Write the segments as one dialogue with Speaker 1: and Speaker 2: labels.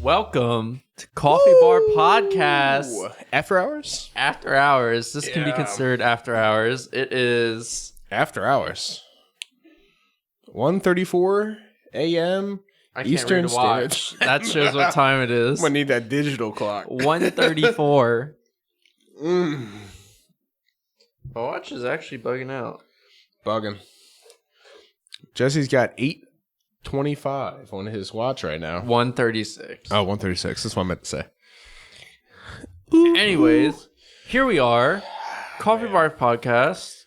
Speaker 1: Welcome to Coffee Bar Podcast.
Speaker 2: After hours?
Speaker 1: After hours. This can be considered after hours. It is
Speaker 2: after hours. 1:34 a.m. Eastern Standard.
Speaker 1: That shows what time it is.
Speaker 2: I'm gonna need that digital clock.
Speaker 1: 1:34. My watch is actually bugging out.
Speaker 2: Bugging. Jesse's got 8:25 on his watch right now.
Speaker 1: 1:36.
Speaker 2: Oh, 1:36. That's what I meant to say.
Speaker 1: Anyways, here we are. Coffee Bar Podcast.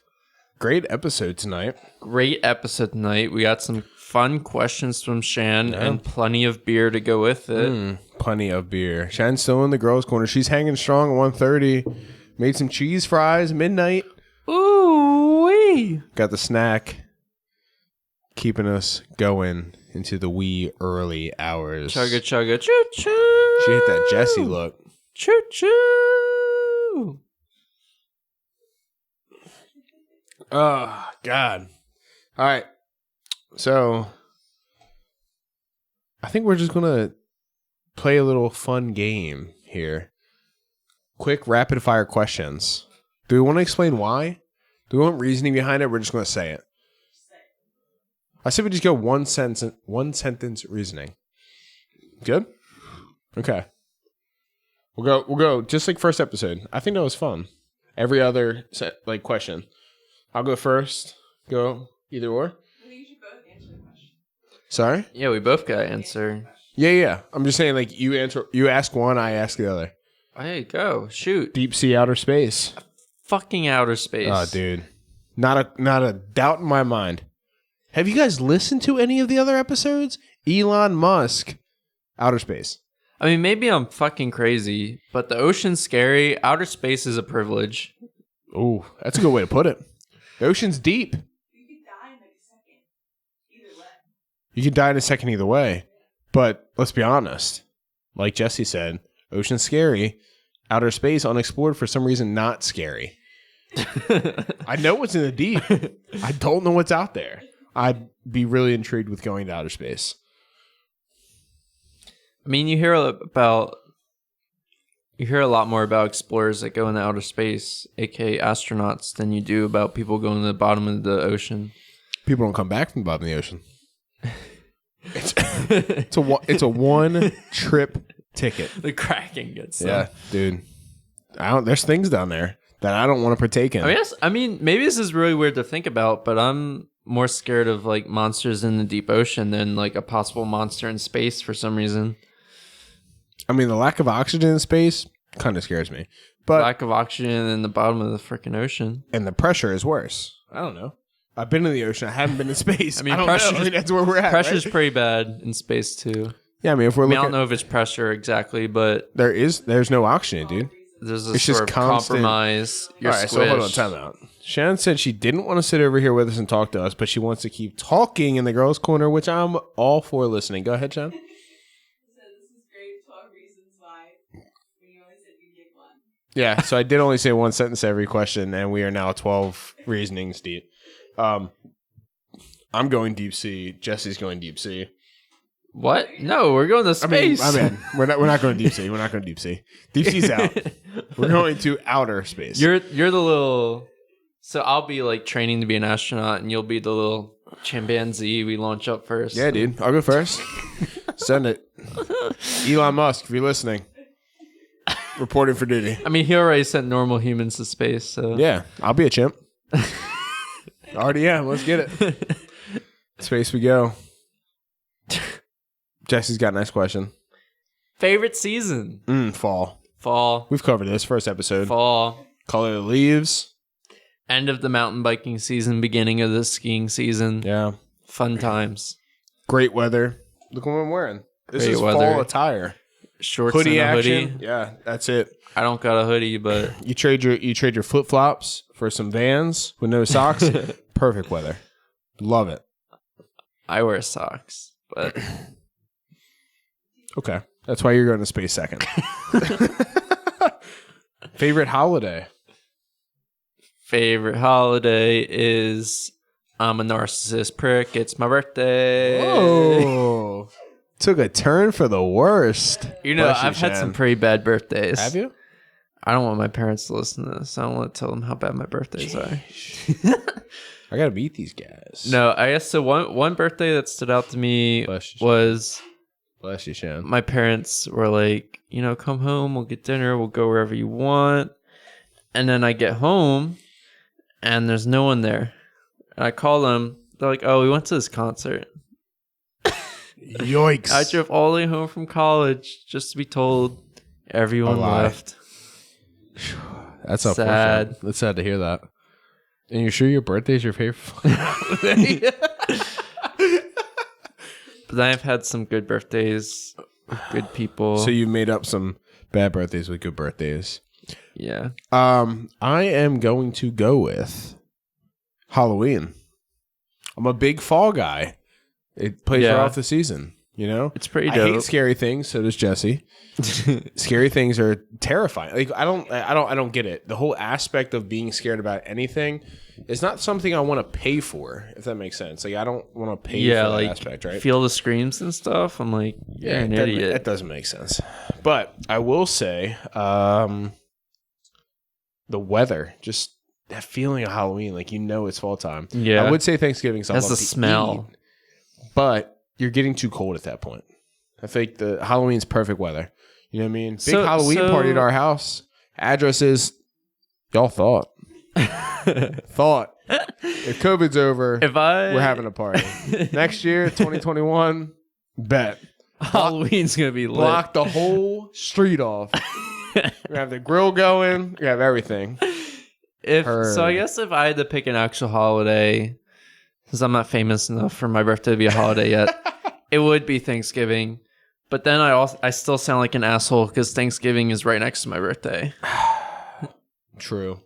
Speaker 2: Great episode tonight.
Speaker 1: Great episode tonight. We got some fun questions from Shan and plenty of beer to go with it.
Speaker 2: Plenty of beer. Shannon's still in the girls' corner. She's hanging strong at 1:30. Made some cheese fries midnight.
Speaker 1: Ooh-wee.
Speaker 2: Got the snack. Keeping us going into the wee early hours.
Speaker 1: Chugga chugga choo choo.
Speaker 2: She hit that Jessie look.
Speaker 1: Choo choo.
Speaker 2: Oh, God. All right. So, I think we're just going to play a little fun game here. Quick rapid fire questions. Do we want to explain why? Do we want reasoning behind it? We're just going to say it. I said we just go one sentence reasoning. Good? Okay. We'll go just like first episode. I think that was fun. Every other question. I'll go first. Go either or.
Speaker 3: You should both answer the question.
Speaker 2: Sorry?
Speaker 1: Yeah, we both got to answer.
Speaker 2: Yeah. I'm just saying, like, you ask one, I ask the other.
Speaker 1: Hey, go. Shoot.
Speaker 2: Deep sea outer space.
Speaker 1: Fucking outer space.
Speaker 2: Oh, dude. Not a doubt in my mind. Have you guys listened to any of the other episodes? Elon Musk. Outer space.
Speaker 1: I mean, maybe I'm fucking crazy, but the ocean's scary. Outer space is a privilege.
Speaker 2: Ooh, that's a good way to put it. The ocean's deep.
Speaker 3: You could die in like a second. Either way.
Speaker 2: You could die in a second either way. But let's be honest. Like Jesse said, ocean's scary. Outer space, unexplored, for some reason, not scary. I know what's in the deep. I don't know what's out there. I'd be really intrigued with going to outer space.
Speaker 1: I mean, you hear a lot more about explorers that go into outer space, aka astronauts, than you do about people going to the bottom of the ocean.
Speaker 2: People don't come back from the bottom of the ocean. It's a one trip ticket.
Speaker 1: The Kraken gets them.
Speaker 2: Yeah, dude. There's things down there that I don't want to partake in.
Speaker 1: I mean, maybe this is really weird to think about, but I'm more scared of like monsters in the deep ocean than like a possible monster in space for some reason.
Speaker 2: I mean, the lack of oxygen in space kind of scares me. But
Speaker 1: lack of oxygen in the bottom of the freaking ocean.
Speaker 2: And the pressure is worse. I don't know. I've been in the ocean. I haven't been in space.
Speaker 1: I mean,
Speaker 2: that's where we're at.
Speaker 1: Pressure's
Speaker 2: right?
Speaker 1: pretty bad in space too.
Speaker 2: Yeah, I mean, I
Speaker 1: don't know if it's pressure exactly, but
Speaker 2: there's no oxygen, dude.
Speaker 1: There's a
Speaker 2: it's
Speaker 1: sort
Speaker 2: just
Speaker 1: of
Speaker 2: constant
Speaker 1: compromise. You're
Speaker 2: all right, so hold on, time out. Shannon said she didn't want to sit over here with us and talk to us, but she wants to keep talking in the girls' corner, which I'm all for listening. Go ahead, Shannon.
Speaker 3: So this is great. 12 reasons why. When you only said you get one.
Speaker 2: Yeah, so I did only say one sentence every question, and we are now 12 reasonings deep. I'm going deep sea. Jesse's going deep sea.
Speaker 1: What? No, we're going to space.
Speaker 2: I mean, we're not going deep sea. We're not going deep sea. Deep sea's out. We're going to outer space.
Speaker 1: You're the little. So I'll be like training to be an astronaut, and you'll be the little chimpanzee we launch up first.
Speaker 2: Yeah, dude. I'll go first. Send it. Elon Musk, if you're listening, reporting for duty.
Speaker 1: I mean, he already sent normal humans to space, so
Speaker 2: yeah, I'll be a chimp. Already am. Let's get it. Space we go. Jesse's got a nice question.
Speaker 1: Favorite season?
Speaker 2: Fall.
Speaker 1: Fall.
Speaker 2: We've covered this first episode.
Speaker 1: Fall.
Speaker 2: Color of the leaves.
Speaker 1: End of the mountain biking season, beginning of the skiing season.
Speaker 2: Yeah.
Speaker 1: Fun times.
Speaker 2: Great weather. Look what I'm wearing. This is
Speaker 1: weather.
Speaker 2: Fall attire.
Speaker 1: Shorts
Speaker 2: hoodie
Speaker 1: and a
Speaker 2: action.
Speaker 1: hoodie.
Speaker 2: Yeah, that's it.
Speaker 1: I don't got a hoodie, but
Speaker 2: you trade your flip flops for some Vans with no socks. Perfect weather. Love it.
Speaker 1: I wear socks, but
Speaker 2: okay, that's why you're going to space second. Favorite holiday?
Speaker 1: Favorite holiday is I'm a narcissist prick. It's my birthday.
Speaker 2: Oh, took a turn for the worst.
Speaker 1: You know,
Speaker 2: Bless you,
Speaker 1: I've had some
Speaker 2: Shan.
Speaker 1: pretty bad birthdays.
Speaker 2: Have you?
Speaker 1: I don't want my parents to listen to this. I don't want to tell them how bad my birthdays are.
Speaker 2: I gotta meet these guys.
Speaker 1: No, I guess so. One birthday that stood out to me
Speaker 2: Bless you,
Speaker 1: was
Speaker 2: Bless you, Shan.
Speaker 1: my parents were like, you know, come home, we'll get dinner, we'll go wherever you want. And then I get home and there's no one there. And I call them. They're like, oh, we went to this concert.
Speaker 2: Yikes.
Speaker 1: I drove all the way home from college just to be told everyone
Speaker 2: A lie.
Speaker 1: left.
Speaker 2: That's
Speaker 1: Sad.
Speaker 2: unfortunate. That's sad to hear that. And you're sure your birthday's your favorite holiday?
Speaker 1: But then I've had some good birthdays with good people.
Speaker 2: So you made up some bad birthdays with good birthdays.
Speaker 1: Yeah.
Speaker 2: I am going to go with Halloween. I'm a big fall guy. It plays right off the season, you know?
Speaker 1: It's pretty
Speaker 2: I
Speaker 1: dope.
Speaker 2: hate scary things, so does Jesse. Scary things are terrifying. Like I don't get it. The whole aspect of being scared about anything is not something I want to pay for, if that makes sense. Like I don't want to pay for that aspect, right?
Speaker 1: Feel the screams and stuff. I'm like, you're an idiot.
Speaker 2: That doesn't make sense. But I will say, the weather, just that feeling of Halloween, like it's fall time.
Speaker 1: Yeah.
Speaker 2: I would say Thanksgiving.
Speaker 1: That's the smell.
Speaker 2: But you're getting too cold at that point. I think the Halloween's perfect weather. You know what I mean? Big Halloween party at our house. Address is y'all thought. If COVID's over, we're having a party. Next year, 2021, bet.
Speaker 1: Halloween's going to be lit.
Speaker 2: Block the whole street off. We're going to have the grill going. We're going to have everything.
Speaker 1: So I guess if I had to pick an actual holiday, because I'm not famous enough for my birthday to be a holiday yet, it would be Thanksgiving. But then I still sound like an asshole because Thanksgiving is right next to my birthday.
Speaker 2: True.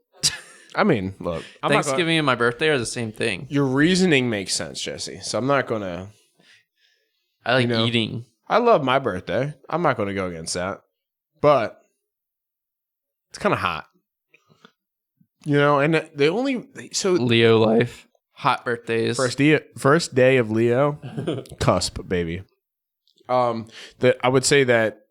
Speaker 2: I mean, look.
Speaker 1: Thanksgiving and my birthday are the same thing.
Speaker 2: Your reasoning makes sense, Jesse. So I'm not going to...
Speaker 1: I like eating.
Speaker 2: I love my birthday. I'm not going to go against that. But it's kind of hot. You know, and the only... So
Speaker 1: Leo life. Hot birthdays.
Speaker 2: First day of Leo. Cusp, baby. I would say that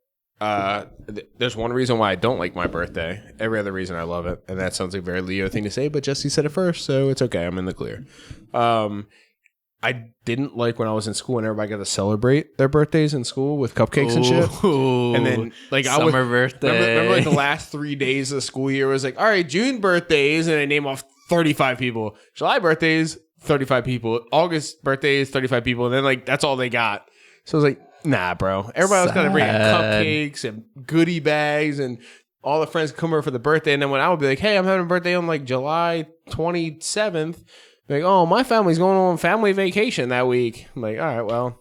Speaker 2: there's one reason why I don't like my birthday. Every other reason I love it. And that sounds like a very Leo thing to say, but Jesse said it first, so it's okay. I'm in the clear. I didn't like when I was in school and everybody got to celebrate their birthdays in school with cupcakes and shit. And then like
Speaker 1: summer birthday.
Speaker 2: Remember like the last 3 days of the school year was like, all right, June birthdays, and I name off 35 people. July birthdays, 35 people. August birthdays, 35 people. And then like that's all they got. So I was like, nah, bro. Everybody was going to bring cupcakes and goodie bags, and all the friends come over for the birthday. And then when I would be like, hey, I'm having a birthday on like July 27th. Like, oh, my family's going on family vacation that week. I'm like, all right, well.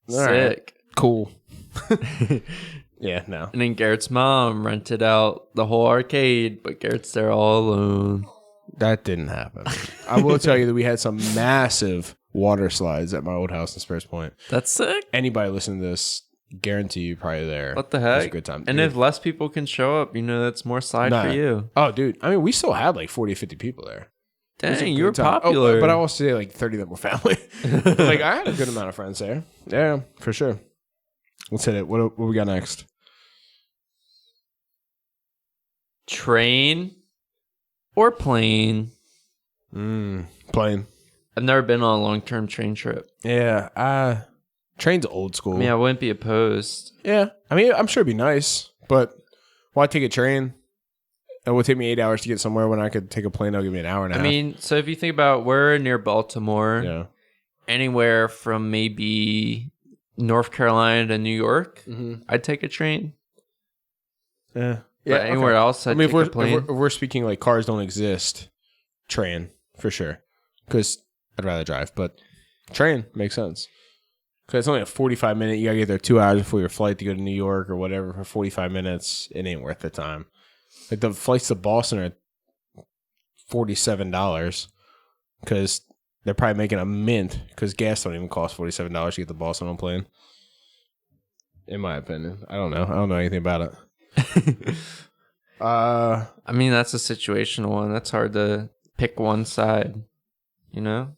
Speaker 1: Sick.
Speaker 2: Right, cool. Yeah, no.
Speaker 1: And then Garrett's mom rented out the whole arcade, but Garrett's there all alone.
Speaker 2: That didn't happen. I will tell you that we had some massive water slides at my old house in Spurs Point.
Speaker 1: That's sick.
Speaker 2: Anybody listening to this, guarantee you probably there.
Speaker 1: What the heck?
Speaker 2: It was a good time.
Speaker 1: And if less people can show up, that's more slide for you.
Speaker 2: Oh, dude. I mean, we still had like 40, 50 people there.
Speaker 1: Dang, you were
Speaker 2: time.
Speaker 1: popular.
Speaker 2: Oh, but I also say like 30 of them were family. Like I had a good amount of friends there. Yeah, for sure. Let's hit it. What we got next?
Speaker 1: Train or plane?
Speaker 2: Plane.
Speaker 1: I've never been on a long-term train trip.
Speaker 2: Yeah. Train's old school.
Speaker 1: I mean, I wouldn't be opposed.
Speaker 2: Yeah. I mean, I'm sure it'd be nice, but why take a train? It would take me 8 hours to get somewhere when I could take a plane. That'll give me an hour and a half.
Speaker 1: I mean, so if you think about we're near Baltimore, anywhere from maybe North Carolina to New York, I'd take a train.
Speaker 2: Yeah.
Speaker 1: But anywhere else, I'd take a plane.
Speaker 2: If we're speaking like cars don't exist, train for sure. Because I'd rather drive, but train makes sense. Because it's only a 45-minute. You got to get there 2 hours before your flight to go to New York or whatever for 45 minutes. It ain't worth the time. Like the flights to Boston are $47 because they're probably making a mint because gas don't even cost $47 to get to Boston on plane. In my opinion. I don't know. I don't know anything about it.
Speaker 1: I mean, that's a situational one. That's hard to pick one side,
Speaker 2: I'm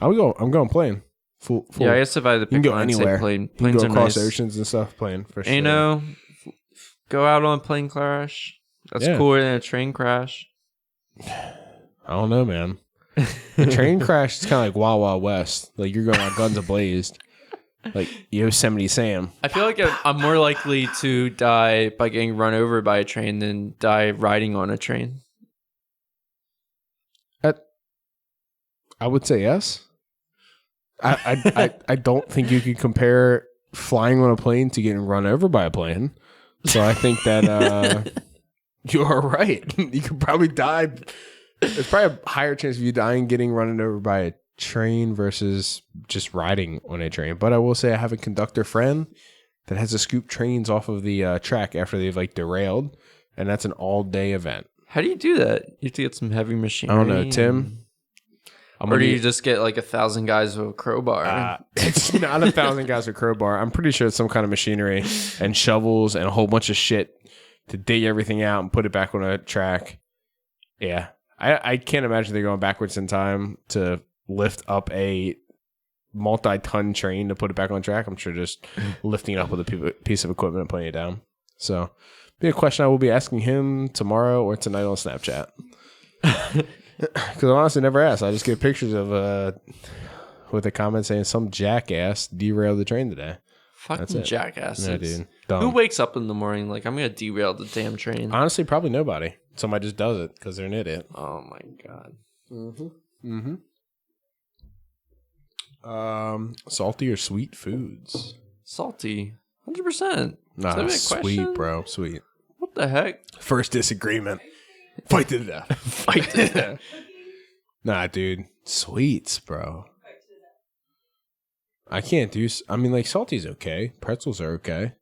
Speaker 2: going plane. Full.
Speaker 1: Yeah, I guess if I had to
Speaker 2: You can
Speaker 1: pick
Speaker 2: go
Speaker 1: one, I'd say
Speaker 2: anywhere.
Speaker 1: plane.
Speaker 2: You can
Speaker 1: Planes
Speaker 2: go
Speaker 1: are
Speaker 2: across
Speaker 1: nice.
Speaker 2: oceans and stuff playing for sure.
Speaker 1: And, go out on a plane crash. That's cooler than a train crash.
Speaker 2: I don't know, man. A train crash is kind of like Wild Wild West. Like you're going out guns ablazed. Like Yosemite Sam.
Speaker 1: I feel like I'm more likely to die by getting run over by a train than die riding on a train.
Speaker 2: I would say yes. I don't think you could compare flying on a plane to getting run over by a plane. So I think that you are right. You could probably die. There's probably a higher chance of you dying getting run over by a train versus just riding on a train. But I will say I have a conductor friend that has to scoop trains off of the track after they've like derailed, and that's an all-day event.
Speaker 1: How do you do that? You have to get some heavy machinery.
Speaker 2: I don't know, Tim.
Speaker 1: Or do you just get like 1,000 guys with a crowbar?
Speaker 2: It's not 1,000 guys with a crowbar. I'm pretty sure it's some kind of machinery and shovels and a whole bunch of shit to dig everything out and put it back on a track. Yeah. I can't imagine they're going backwards in time to lift up a multi-ton train to put it back on track. I'm sure just lifting it up with a piece of equipment and putting it down. So, be a question I will be asking him tomorrow or tonight on Snapchat. Because I honestly never asked. I just get pictures of with a comment saying some jackass derailed the train today.
Speaker 1: Fucking jackasses.
Speaker 2: Yeah, dude. Dumb.
Speaker 1: Who wakes up in the morning like, I'm going to derail the damn train?
Speaker 2: Honestly, probably nobody. Somebody just does it because they're an idiot.
Speaker 1: Oh my God.
Speaker 2: Salty or sweet foods?
Speaker 1: Salty. 100%.
Speaker 2: Nah, sweet, bro. Sweet.
Speaker 1: What the heck?
Speaker 2: First disagreement. Fight to the death.
Speaker 1: Fight to the death.
Speaker 2: Nah, dude. Sweets, bro. I can't do... I mean, like, salty's okay. Pretzels are okay.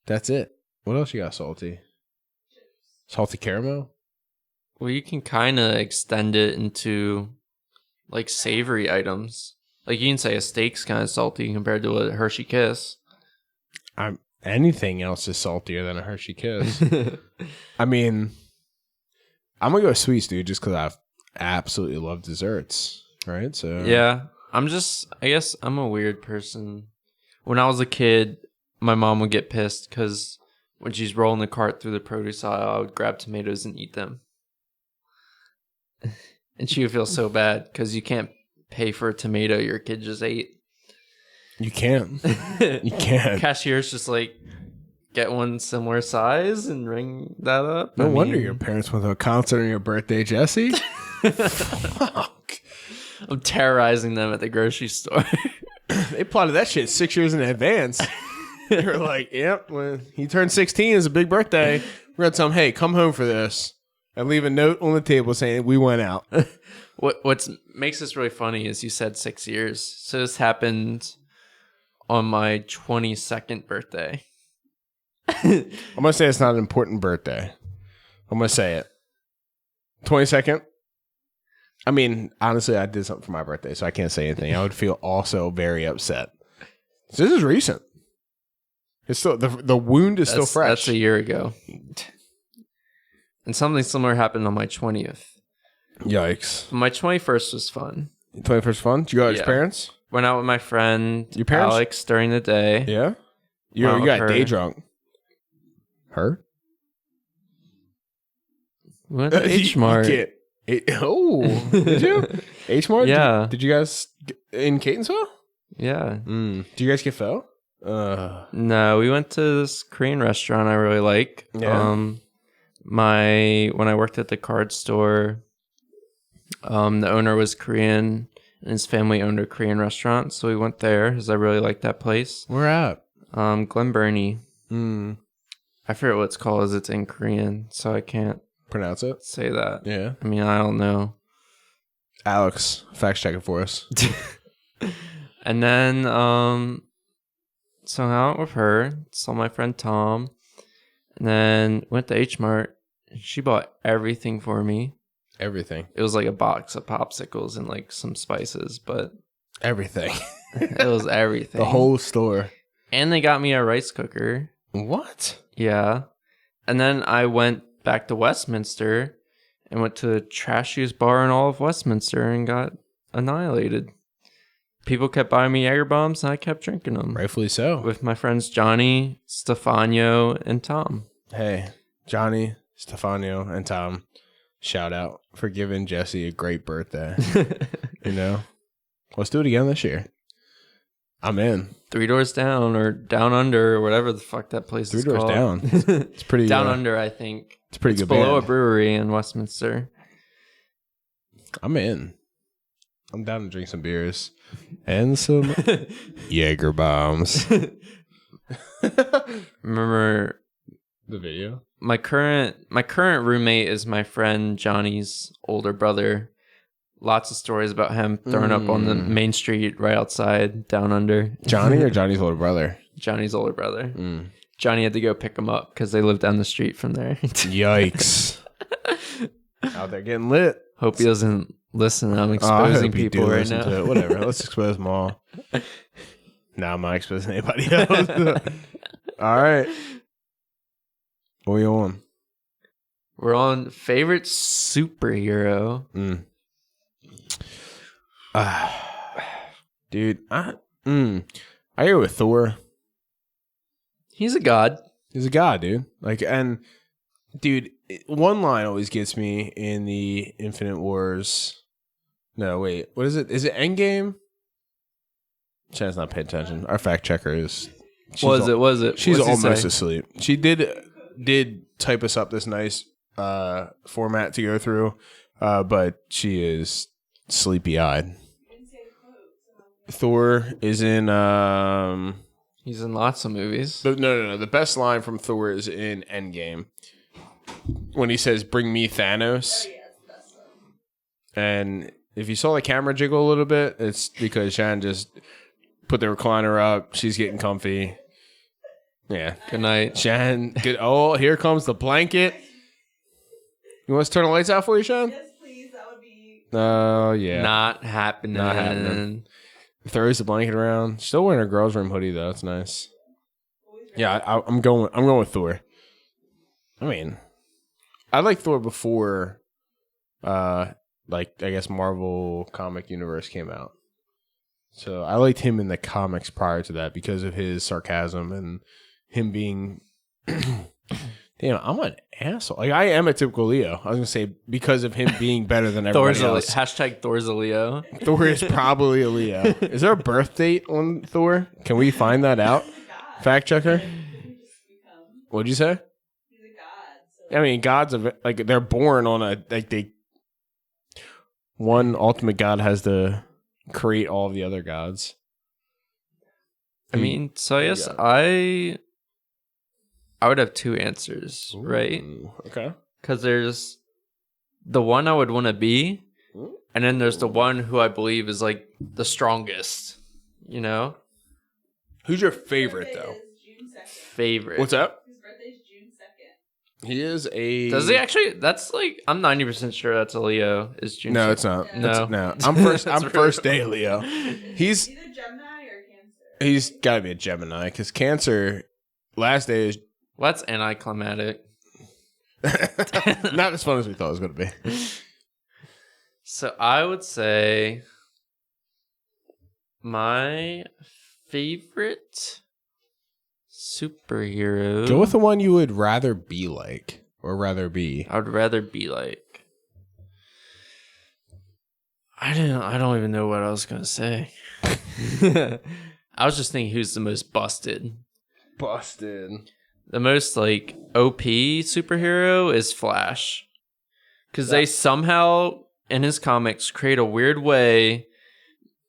Speaker 2: That's it. What else you got salty? Salty caramel?
Speaker 1: Well, you can kind of extend it into, like, savory items. Like, you can say a steak's kind of salty compared to a Hershey Kiss.
Speaker 2: Anything else is saltier than a Hershey Kiss. I mean... I'm going to go sweets, dude, just because I absolutely love desserts, right? So
Speaker 1: yeah, I guess I'm a weird person. When I was a kid, my mom would get pissed because when she's rolling the cart through the produce aisle, I would grab tomatoes and eat them. And she would feel so bad because you can't pay for a tomato your kid just ate.
Speaker 2: You can't. You can't.
Speaker 1: Cashier's just like, get one similar size and ring that up.
Speaker 2: No wonder your parents went to a concert on your birthday, Jesse. Fuck.
Speaker 1: I'm terrorizing them at the grocery store.
Speaker 2: They plotted that shit 6 years in advance. They were like, yep, when he turned 16, it's a big birthday. We're going to tell him, hey, come home for this. And leave a note on the table saying we went out.
Speaker 1: What makes this really funny is you said 6 years. So this happened on my 22nd birthday.
Speaker 2: I'm going to say it's not an important birthday. I'm going to say it. 22nd? I mean, honestly, I did something for my birthday, so I can't say anything. I would feel also very upset. So this is recent. It's still the wound is still fresh.
Speaker 1: That's a year ago. And something similar happened on my 20th.
Speaker 2: Yikes.
Speaker 1: My 21st was fun.
Speaker 2: 21st fun? Did you go out with your parents?
Speaker 1: Went out with my friend
Speaker 2: your parents?
Speaker 1: Alex during the day.
Speaker 2: Yeah? You got day drunk. Her?
Speaker 1: We went to H Mart.
Speaker 2: Did you? H Mart?
Speaker 1: Yeah.
Speaker 2: Did you guys in Catonsville?
Speaker 1: Yeah.
Speaker 2: Do you guys get pho?
Speaker 1: No, we went to this Korean restaurant I really like.
Speaker 2: Yeah.
Speaker 1: When I worked at the card store, the owner was Korean and his family owned a Korean restaurant, so we went there because I really liked that place.
Speaker 2: Where at?
Speaker 1: Glen Burnie. I forget what it's called as it's in Korean, so I can't
Speaker 2: pronounce it.
Speaker 1: Say that.
Speaker 2: Yeah.
Speaker 1: I mean, I don't know.
Speaker 2: Alex, fact check it for us.
Speaker 1: And then so I went with her, saw my friend Tom, and then went to H Mart. She bought everything for me.
Speaker 2: Everything.
Speaker 1: It was like a box of popsicles and like some spices, but
Speaker 2: everything.
Speaker 1: It was everything.
Speaker 2: The whole store.
Speaker 1: And they got me a rice cooker.
Speaker 2: What?
Speaker 1: Yeah. And then I went back to Westminster and went to the trashiest bar in all of Westminster and got annihilated. people kept buying me Jaeger bombs, and I kept drinking them.
Speaker 2: Rightfully so.
Speaker 1: With my friends Johnny, Stefano, and Tom.
Speaker 2: Hey, Johnny, Stefano, and Tom, shout out for giving Jesse a great birthday. You know? Let's do it again this year. I'm in.
Speaker 1: 3 Doors Down or Down Under or whatever the fuck that place is called.
Speaker 2: 3 Doors Down. It's pretty
Speaker 1: Down Under, I think.
Speaker 2: It's a pretty good
Speaker 1: below
Speaker 2: band.
Speaker 1: a brewery in Westminster.
Speaker 2: I'm in. I'm down to drink some beers and some Jaeger bombs.
Speaker 1: Remember
Speaker 2: the video?
Speaker 1: My current roommate is my friend Johnny's older brother. Lots of stories about him throwing up on the main street right outside Down Under.
Speaker 2: Johnny or Johnny's older brother?
Speaker 1: Johnny's older brother. Johnny had to go pick him up because they lived down the street from there.
Speaker 2: Yikes. Out there getting lit.
Speaker 1: Hope he doesn't listen. I'm exposing people right now.
Speaker 2: To it. Whatever. Let's expose them all. Now I'm not exposing anybody else. All right. What are you on?
Speaker 1: We're on favorite superhero.
Speaker 2: Dude, I go with Thor.
Speaker 1: He's a god.
Speaker 2: He's a god, dude. Like, and dude, one line always gets me in the Infinite Wars. No, wait, what is it? Is it Endgame? Shannon's not paying attention. Our fact checker is.
Speaker 1: Was it?
Speaker 2: She's
Speaker 1: What's he
Speaker 2: almost
Speaker 1: say?
Speaker 2: asleep. She did type us up this nice format to go through, but she is sleepy eyed. Thor is in.
Speaker 1: He's in lots of movies.
Speaker 2: No. The best line from Thor is in Endgame when he says, "Bring me Thanos."
Speaker 3: Oh, yeah, it's the best one.
Speaker 2: And if you saw the camera jiggle a little bit, it's because Shannon just put the recliner up. She's getting comfy. Yeah.
Speaker 1: Good night.
Speaker 2: Shannon, oh, here comes the blanket. You want us to turn the lights out for you, Shannon?
Speaker 3: Yes, please. That would be.
Speaker 2: Oh, yeah.
Speaker 1: Not happening.
Speaker 2: Not happening. Throws the blanket around. Still wearing her girls' room hoodie, though. It's nice. Yeah, I'm going with Thor. I mean, I liked Thor before, I guess Marvel comic universe came out. So I liked him in the comics prior to that because of his sarcasm and him being. Damn, I'm an asshole. Like, I am a typical Leo. I was gonna say because of him being better than everybody else.
Speaker 1: Hashtag Thor's a Leo.
Speaker 2: Thor is probably a Leo. Is there a birth date on Thor? Can we find that out? Fact checker. What'd you say?
Speaker 3: He's a god. So
Speaker 2: I mean, gods are like they're born on one ultimate god has to create all of the other gods.
Speaker 1: I mean, so I guess I would have 2 answers, right?
Speaker 2: Okay.
Speaker 1: Because there's the one I would want to be, and then there's the one who I believe is like the strongest, you know?
Speaker 2: Who's your favorite, though?
Speaker 3: June 2nd.
Speaker 1: Favorite.
Speaker 2: What's up?
Speaker 3: His birthday's June 2nd.
Speaker 2: He is a...
Speaker 1: Does he actually? That's like, I'm 90% sure that's a Leo. Is June
Speaker 2: No,
Speaker 1: 2nd.
Speaker 2: it's not.
Speaker 1: No.
Speaker 2: No. I'm first. I'm
Speaker 1: That's
Speaker 2: first
Speaker 1: really
Speaker 2: day Leo. He's
Speaker 3: Either Gemini or Cancer.
Speaker 2: he's got to be a Gemini because Cancer last day is
Speaker 1: Well, that's anticlimactic.
Speaker 2: not as fun as we thought it was going to be.
Speaker 1: So I would say my favorite superhero.
Speaker 2: Go with the one you would rather be like or rather be.
Speaker 1: I would rather be like. I don't even know what I was gonna say. I was just thinking who's the most busted.
Speaker 2: Busted.
Speaker 1: The most like OP superhero is Flash. Because they somehow in his comics create a weird way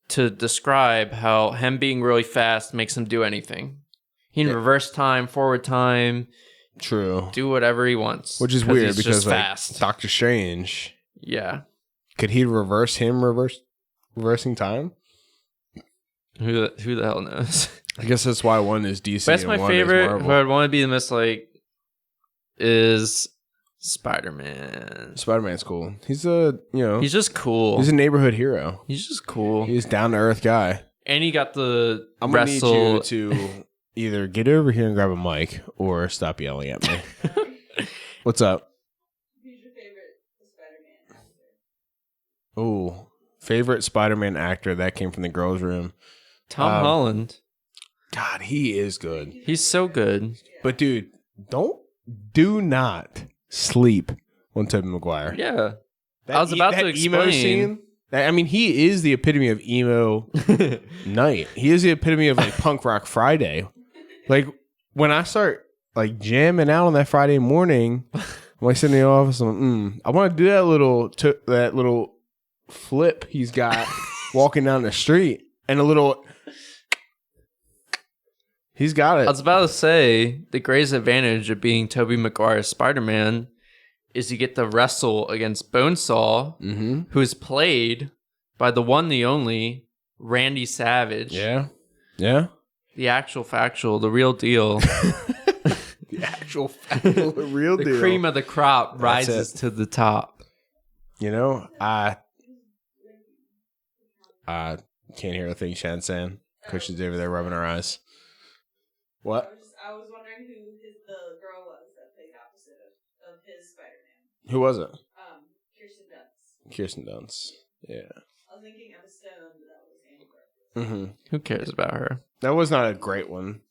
Speaker 1: to describe how him being really fast makes him do anything. He can reverse time, forward time,
Speaker 2: True.
Speaker 1: do whatever he wants.
Speaker 2: Which is weird
Speaker 1: he's
Speaker 2: because
Speaker 1: just
Speaker 2: like,
Speaker 1: fast.
Speaker 2: Doctor Strange,
Speaker 1: Yeah.
Speaker 2: could he reversing time?
Speaker 1: Who the hell knows?
Speaker 2: I guess that's why one is DC.
Speaker 1: But that's
Speaker 2: and
Speaker 1: my
Speaker 2: one is
Speaker 1: favorite.
Speaker 2: Marvel.
Speaker 1: Who I'd want to be the most like is Spider-Man.
Speaker 2: Spider-Man's cool. He's a
Speaker 1: He's just cool.
Speaker 2: he's a neighborhood hero.
Speaker 1: He's just cool.
Speaker 2: He's a down to earth guy.
Speaker 1: And he got the
Speaker 2: I'm gonna
Speaker 1: wrestle.
Speaker 2: need you to either get over here and grab a mic or stop yelling at me. What's up?
Speaker 3: Who's your favorite Spider-Man actor?
Speaker 2: Oh, Favorite Spider-Man actor that came from the girls' room.
Speaker 1: Tom Holland.
Speaker 2: God, he is good.
Speaker 1: He's so good.
Speaker 2: But dude, do not sleep on Tobey Maguire.
Speaker 1: Yeah. I was about to explain.
Speaker 2: Emo scene. I mean, he is the epitome of emo night. He is the epitome of like punk rock Friday. Like when I start like jamming out on that Friday morning, I'm like sitting in the office. I'm like, I want to do that little flip he's got walking down the street, and a little. He's got it.
Speaker 1: I was about to say the greatest advantage of being Tobey Maguire's Spider-Man is you get to wrestle against Bonesaw, who is played by the one, the only Randy Savage.
Speaker 2: Yeah.
Speaker 1: The actual factual, the real deal.
Speaker 2: The actual factual, the real deal.
Speaker 1: The cream of the crop rises to the top.
Speaker 2: You know, I can't hear a thing Shannon's saying. Christian's over there rubbing her eyes. What?
Speaker 3: I was wondering who the girl was that played opposite of his Spider-Man.
Speaker 2: Who was it?
Speaker 3: Kirsten Dunst.
Speaker 2: Kirsten Dunst. Yeah.
Speaker 3: I was thinking Emma Stone, but that was Anne Garfield.
Speaker 1: Who cares about her?
Speaker 2: That was not a great one.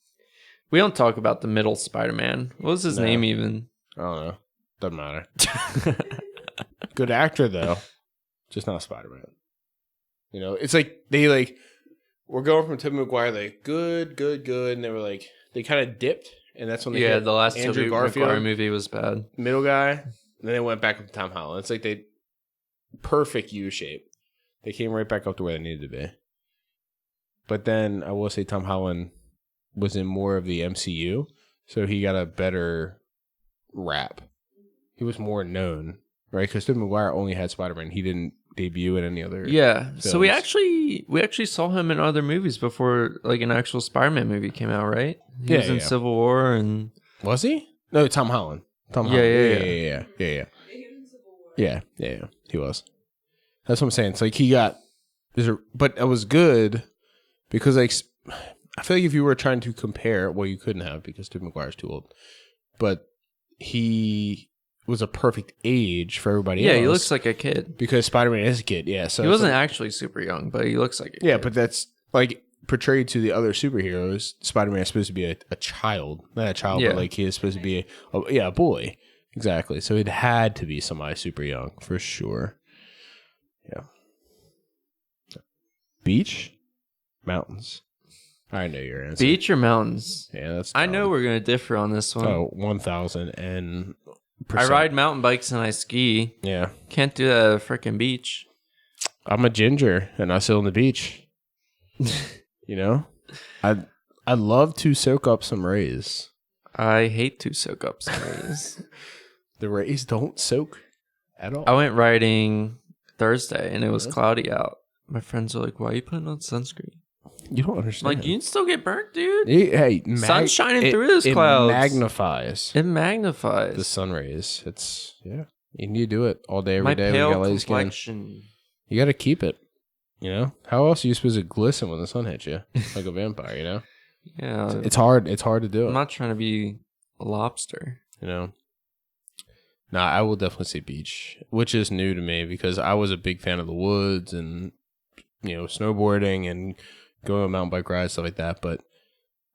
Speaker 1: We don't talk about the middle Spider-Man. What was his name even?
Speaker 2: I don't know. Doesn't matter. Good actor though. Just not Spider-Man. You know, it's like we're going from Tobey Maguire like good, and they were like they kind of dipped, and that's when they hit
Speaker 1: the last
Speaker 2: Andrew
Speaker 1: Tobey
Speaker 2: Garfield
Speaker 1: Maguire movie was bad.
Speaker 2: Middle guy, and then they went back up to Tom Holland. It's like they perfect U shape. They came right back up to where they needed to be. But then I will say Tom Holland was in more of the MCU, so he got a better rap. He was more known, right? Because Tobey Maguire only had Spider-Man. He didn't debut in any other.
Speaker 1: Yeah,
Speaker 2: films.
Speaker 1: so we actually saw him in other movies before, like an actual Spider-Man movie came out, right? He was in Civil War, and
Speaker 2: was he? No, Tom Holland. Yeah. He was. That's what I'm saying. It's like he got, but it was good because like I feel like if you were trying to compare, well, you couldn't have because Tobey Maguire's too old, but he was a perfect age for everybody else.
Speaker 1: Yeah, he looks like a kid.
Speaker 2: Because Spider-Man is a kid, yeah. So
Speaker 1: he wasn't actually super young, but he looks like a kid.
Speaker 2: Yeah, but that's like portrayed to the other superheroes. Spider-Man is supposed to be a child. Not a child, but like he is supposed to be a boy. Exactly. So it had to be somebody super young, for sure. Yeah. Beach? Mountains. I know your answer.
Speaker 1: Beach or mountains?
Speaker 2: Yeah, that's
Speaker 1: I know we're going to differ on this one.
Speaker 2: Oh, 1,000%.
Speaker 1: I ride mountain bikes and I ski.
Speaker 2: Yeah.
Speaker 1: Can't do that at a freaking beach.
Speaker 2: I'm a ginger and I sit on the beach. You know? I love to soak up some rays.
Speaker 1: I hate to soak up some rays.
Speaker 2: The rays don't soak at all.
Speaker 1: I went riding Thursday and it was cloudy out. My friends are like, why are you putting on sunscreen?
Speaker 2: You don't understand.
Speaker 1: Like, you can still get burnt, dude.
Speaker 2: Hey,
Speaker 1: sun's shining through those clouds.
Speaker 2: It magnifies
Speaker 1: the
Speaker 2: sun rays. It's, yeah. You need to do it all day, every
Speaker 1: My
Speaker 2: day.
Speaker 1: pale
Speaker 2: when you
Speaker 1: complexion.
Speaker 2: You got to keep it. You know? How else are you supposed to glisten when the sun hits you? Like a vampire, you know?
Speaker 1: Yeah.
Speaker 2: It's hard. It's hard to do it.
Speaker 1: I'm not trying to be a lobster.
Speaker 2: You know? Nah, I will definitely say beach, which is new to me because I was a big fan of the woods and, you know, snowboarding and going on mountain bike rides, stuff like that. But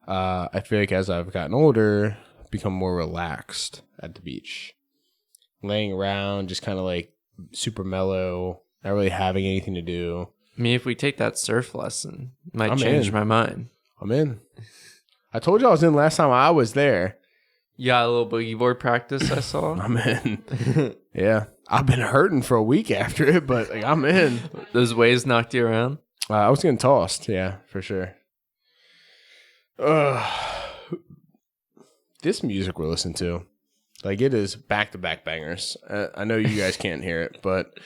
Speaker 2: I feel like as I've gotten older, I've become more relaxed at the beach. Laying around, just kind of like super mellow, not really having anything to do.
Speaker 1: I mean, if we take that surf lesson, it might change my mind.
Speaker 2: I'm in. I told you I was in last time I was there.
Speaker 1: You got a little boogie board practice, I saw.
Speaker 2: I'm in. Yeah. I've been hurting for a week after it, but like, I'm in.
Speaker 1: Those waves knocked you around?
Speaker 2: I was getting tossed. Yeah, for sure. This music we're listening to, like, it is back-to-back bangers. I know you guys can't hear it, but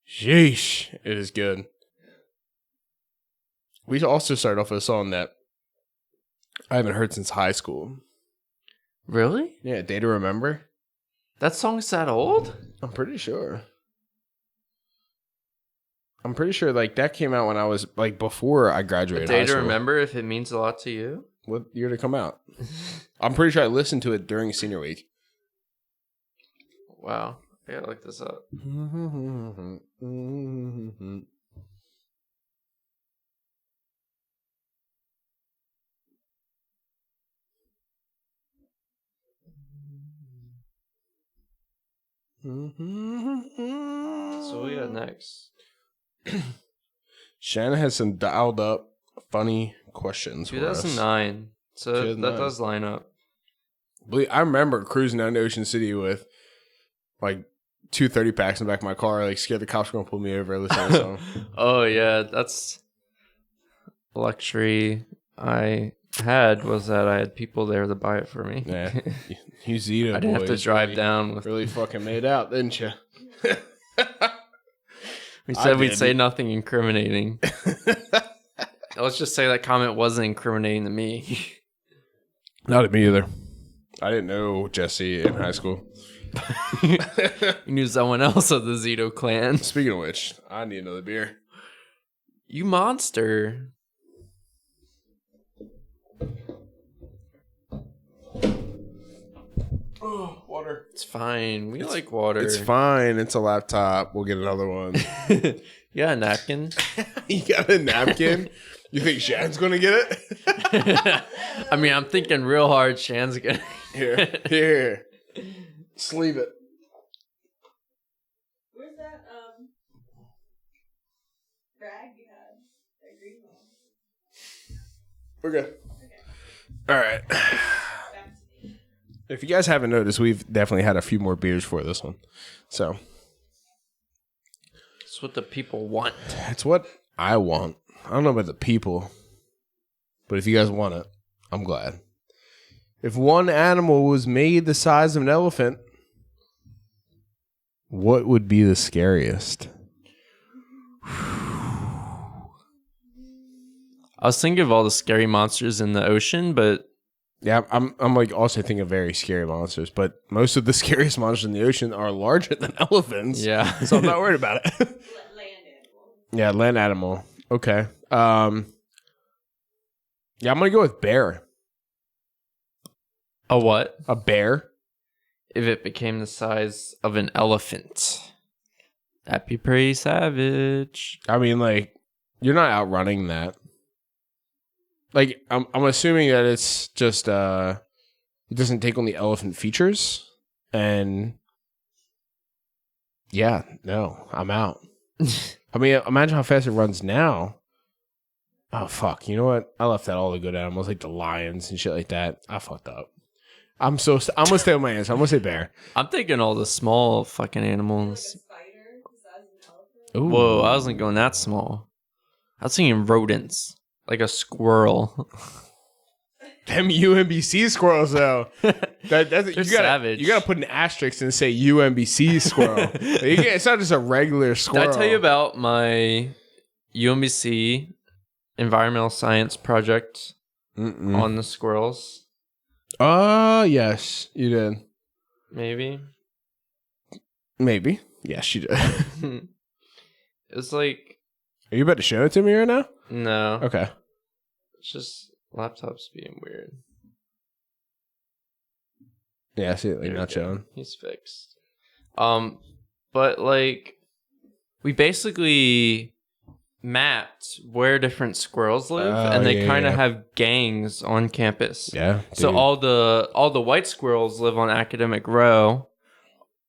Speaker 2: sheesh, it is good. We also started off with a song that I haven't heard since high school.
Speaker 1: Really?
Speaker 2: Yeah, Day to Remember.
Speaker 1: That song's that old?
Speaker 2: I'm pretty sure. Like that came out when I was like before I graduated.
Speaker 1: A Day to Remember, if it means a lot to you.
Speaker 2: What year did it come out? I'm pretty sure I listened to it during senior week.
Speaker 1: Wow, I gotta look this up. So what we got next?
Speaker 2: Shannon has some dialed up funny questions for us.
Speaker 1: 2009. So
Speaker 2: 2009.
Speaker 1: that does line up.
Speaker 2: I remember cruising down to Ocean City with like 2 30-packs in the back of my car, like scared the cops were gonna pull me over listening to the song.
Speaker 1: Oh yeah, that's the luxury I had, was that I had people there to buy it for me.
Speaker 2: Yeah. You Zito
Speaker 1: I didn't have to
Speaker 2: boys
Speaker 1: drive
Speaker 2: really,
Speaker 1: down with.
Speaker 2: really fucking made out, didn't you?
Speaker 1: We said we'd say nothing incriminating. Let's just say that comment wasn't incriminating to me.
Speaker 2: Not to me either. I didn't know Jesse in high school.
Speaker 1: You knew someone else of the Zito clan.
Speaker 2: Speaking of which, I need another beer.
Speaker 1: You monster.
Speaker 2: Oh, water.
Speaker 1: It's fine. We like water.
Speaker 2: It's fine. It's a laptop. We'll get another one.
Speaker 1: You got a napkin?
Speaker 2: You got a napkin? You think Shannon's going to get it?
Speaker 1: I mean, I'm thinking real hard. Shan's gonna.
Speaker 2: Here. Sleeve it.
Speaker 3: Where's that rag you had? That green one.
Speaker 2: We're good.
Speaker 3: Okay.
Speaker 2: All right.
Speaker 3: Back to me.
Speaker 2: If you guys haven't noticed, we've definitely had a few more beers for this one. So
Speaker 1: It's what the people want.
Speaker 2: it's what I want. I don't know about the people, but if you guys want it, I'm glad. If one animal was made the size of an elephant, what would be the scariest?
Speaker 1: I was thinking of all the scary monsters in the ocean, but
Speaker 2: Yeah, I'm like also thinking of very scary monsters, but most of the scariest monsters in the ocean are larger than elephants.
Speaker 1: yeah.
Speaker 2: So I'm not worried about it.
Speaker 3: Land animal.
Speaker 2: Yeah, land animal. Okay. Yeah, I'm gonna go with bear.
Speaker 1: A what?
Speaker 2: A bear.
Speaker 1: If it became the size of an elephant. That'd be pretty savage.
Speaker 2: I mean, like, you're not outrunning that. Like, I'm assuming that it's just it doesn't take on the elephant features, and yeah, no, I'm out. I mean, imagine how fast it runs now. Oh fuck! You know what? I left out all the good animals, like the lions and shit like that. I fucked up. I'm gonna stay with my answer. I'm gonna say bear.
Speaker 1: I'm thinking all the small fucking
Speaker 3: Like a
Speaker 1: animals.
Speaker 3: spider the size of an elephant.
Speaker 2: Ooh.
Speaker 1: Whoa, I wasn't going that small. I was thinking rodents. Like a squirrel.
Speaker 2: Them UMBC squirrels, though. That's
Speaker 1: They're
Speaker 2: you
Speaker 1: savage.
Speaker 2: You gotta put an asterisk and say UMBC squirrel. It's not just a regular squirrel.
Speaker 1: Did I tell you about my UMBC environmental science project on the squirrels?
Speaker 2: Oh, yes, you did.
Speaker 1: Maybe.
Speaker 2: Maybe. Yes, you did.
Speaker 1: It was like,
Speaker 2: Are you about to show it to me right now?
Speaker 1: no.
Speaker 2: Okay.
Speaker 1: It's just laptops being weird.
Speaker 2: Yeah, I see it. Like,
Speaker 1: There
Speaker 2: not
Speaker 1: we go.
Speaker 2: showing.
Speaker 1: He's fixed. But like, we basically mapped where different squirrels live, and they kind of have gangs on campus.
Speaker 2: Yeah.
Speaker 1: So
Speaker 2: dude.
Speaker 1: all the white squirrels live on Academic Row.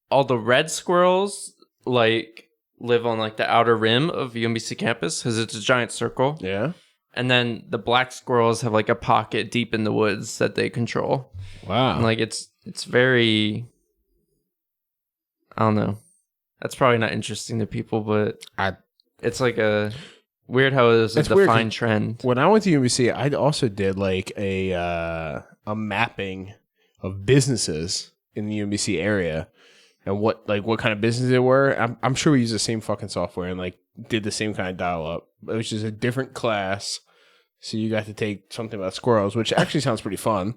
Speaker 1: All the red squirrels like live on like the outer rim of UMBC campus because it's a giant circle.
Speaker 2: Yeah.
Speaker 1: And then the black squirrels have like a pocket deep in the woods that they control.
Speaker 2: Wow.
Speaker 1: And like it's very, I don't know. That's probably not interesting to people, but it's like a weird how it was a
Speaker 2: It's weird 'cause
Speaker 1: defined trend.
Speaker 2: when I went to UMBC, I also did like a mapping of businesses in the UMBC area and what kind of businesses they were. I'm sure we used the same fucking software and like did the same kind of dial up. It was just a different class, so you got to take something about squirrels, which actually sounds pretty fun.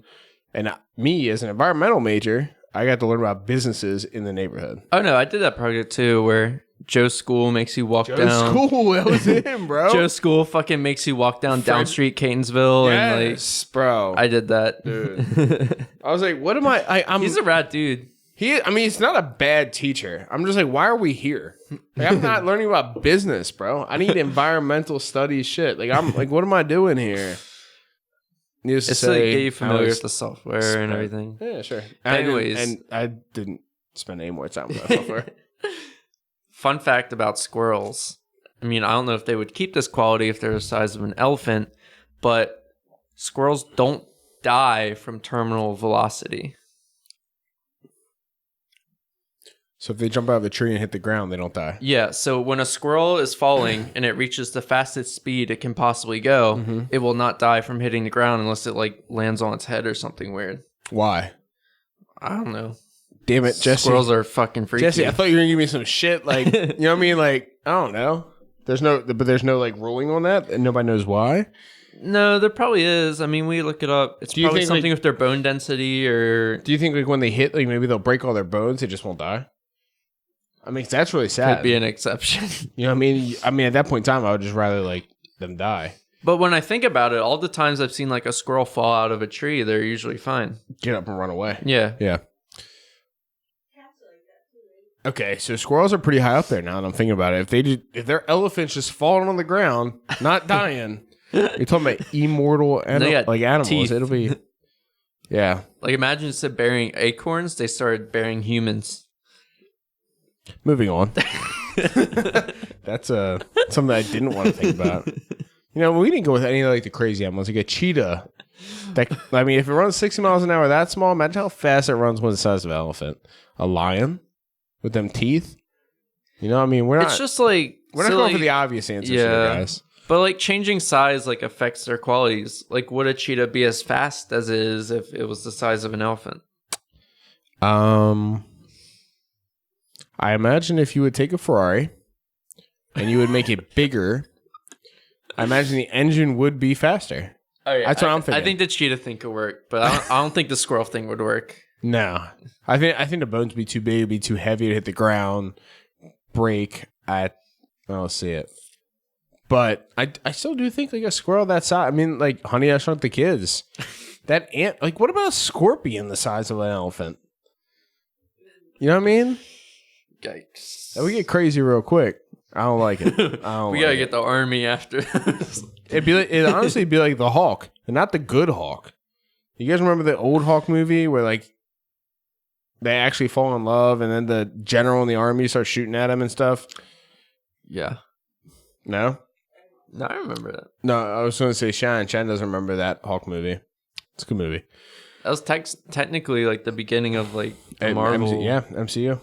Speaker 2: And me, as an environmental major, I got to learn about businesses in the neighborhood.
Speaker 1: Oh no, I did that project too, where Joe's school makes you walk down.
Speaker 2: School, that was him, bro.
Speaker 1: Joe's school fucking makes you walk down Down Street, Catonsville, and like
Speaker 2: Yes, bro.
Speaker 1: I did that.
Speaker 2: Dude. I was like, what am I'm
Speaker 1: He's a rad dude.
Speaker 2: he's not a bad teacher. I'm just like, why are we here? Like, I'm not learning about business, bro. I need environmental studies shit. Like, I'm like, what am I doing here? Needless to
Speaker 1: It's to
Speaker 2: say,
Speaker 1: get you familiar
Speaker 2: I was-
Speaker 1: with the software and everything.
Speaker 2: Yeah, sure.
Speaker 1: Anyways.
Speaker 2: I didn't spend any more time with that buffer.
Speaker 1: Fun fact about squirrels. I mean, I don't know if they would keep this quality if they're the size of an elephant, but squirrels don't die from terminal velocity.
Speaker 2: So if they jump out of a tree and hit the ground, they don't die.
Speaker 1: Yeah, so when a squirrel is falling and it reaches the fastest speed it can possibly go, it will not die from hitting the ground unless it like lands on its head or something weird.
Speaker 2: Why?
Speaker 1: I don't know.
Speaker 2: Damn it, Jesse.
Speaker 1: Squirrels are fucking freaky.
Speaker 2: Jesse, I thought you were gonna give me some shit. Like, you know what I mean? Like, I don't know. There's no like ruling on that, and nobody knows why.
Speaker 1: No, there probably is. I mean, we look it up. It's probably something with their bone density, or
Speaker 2: do you think like when they hit, like maybe they'll break all their bones, they just won't die? I mean, that's really sad.
Speaker 1: Could be an exception.
Speaker 2: You know what I mean? I mean, at that point in time, I would just rather like them die.
Speaker 1: But when I think about it, all the times I've seen like a squirrel fall out of a tree, they're usually fine.
Speaker 2: Get up and run away.
Speaker 1: Yeah.
Speaker 2: Yeah. Okay, so squirrels are pretty high up there now that I'm thinking about it. If their elephants just falling on the ground, not dying, you're talking about immortal animals.
Speaker 1: Teeth.
Speaker 2: It'll be, yeah.
Speaker 1: Like imagine instead of burying acorns, they started burying humans.
Speaker 2: Moving on. That's something I didn't want to think about. You know, we didn't go with any of like the crazy animals. Like a cheetah. I mean, if it runs 60 miles an hour that small, imagine how fast it runs when the size of an elephant. A lion with them teeth. You know, I mean,
Speaker 1: It's just like
Speaker 2: we're not going for the obvious answers here, guys.
Speaker 1: But like changing size like affects their qualities. Like would a cheetah be as fast as it is if it was the size of an elephant?
Speaker 2: I imagine if you would take a Ferrari and you would make it bigger, I imagine the engine would be faster.
Speaker 1: Oh yeah,
Speaker 2: that's what I'm thinking.
Speaker 1: I think the cheetah thing could work, but I don't think the squirrel thing would work.
Speaker 2: No, I think the bones would be too big, it'd be too heavy to hit the ground, break. I don't see it, but I still do think like a squirrel that size. I mean, like Honey, I Shrunk the Kids. That ant. Like, what about a scorpion the size of an elephant? You know what I mean?
Speaker 1: Yikes!
Speaker 2: We get crazy real quick. I don't like it.
Speaker 1: We gotta get the army after this.
Speaker 2: It'd honestly be like the Hawk, and not the good Hawk. You guys remember the old Hawk movie where like they actually fall in love, and then the general in the army starts shooting at him and stuff?
Speaker 1: Yeah.
Speaker 2: No?
Speaker 1: No, I remember that.
Speaker 2: No, I was going to say Shannon. Shannon doesn't remember that Hawk movie. It's a good movie.
Speaker 1: That was technically like the beginning of like the Marvel.
Speaker 2: MCU.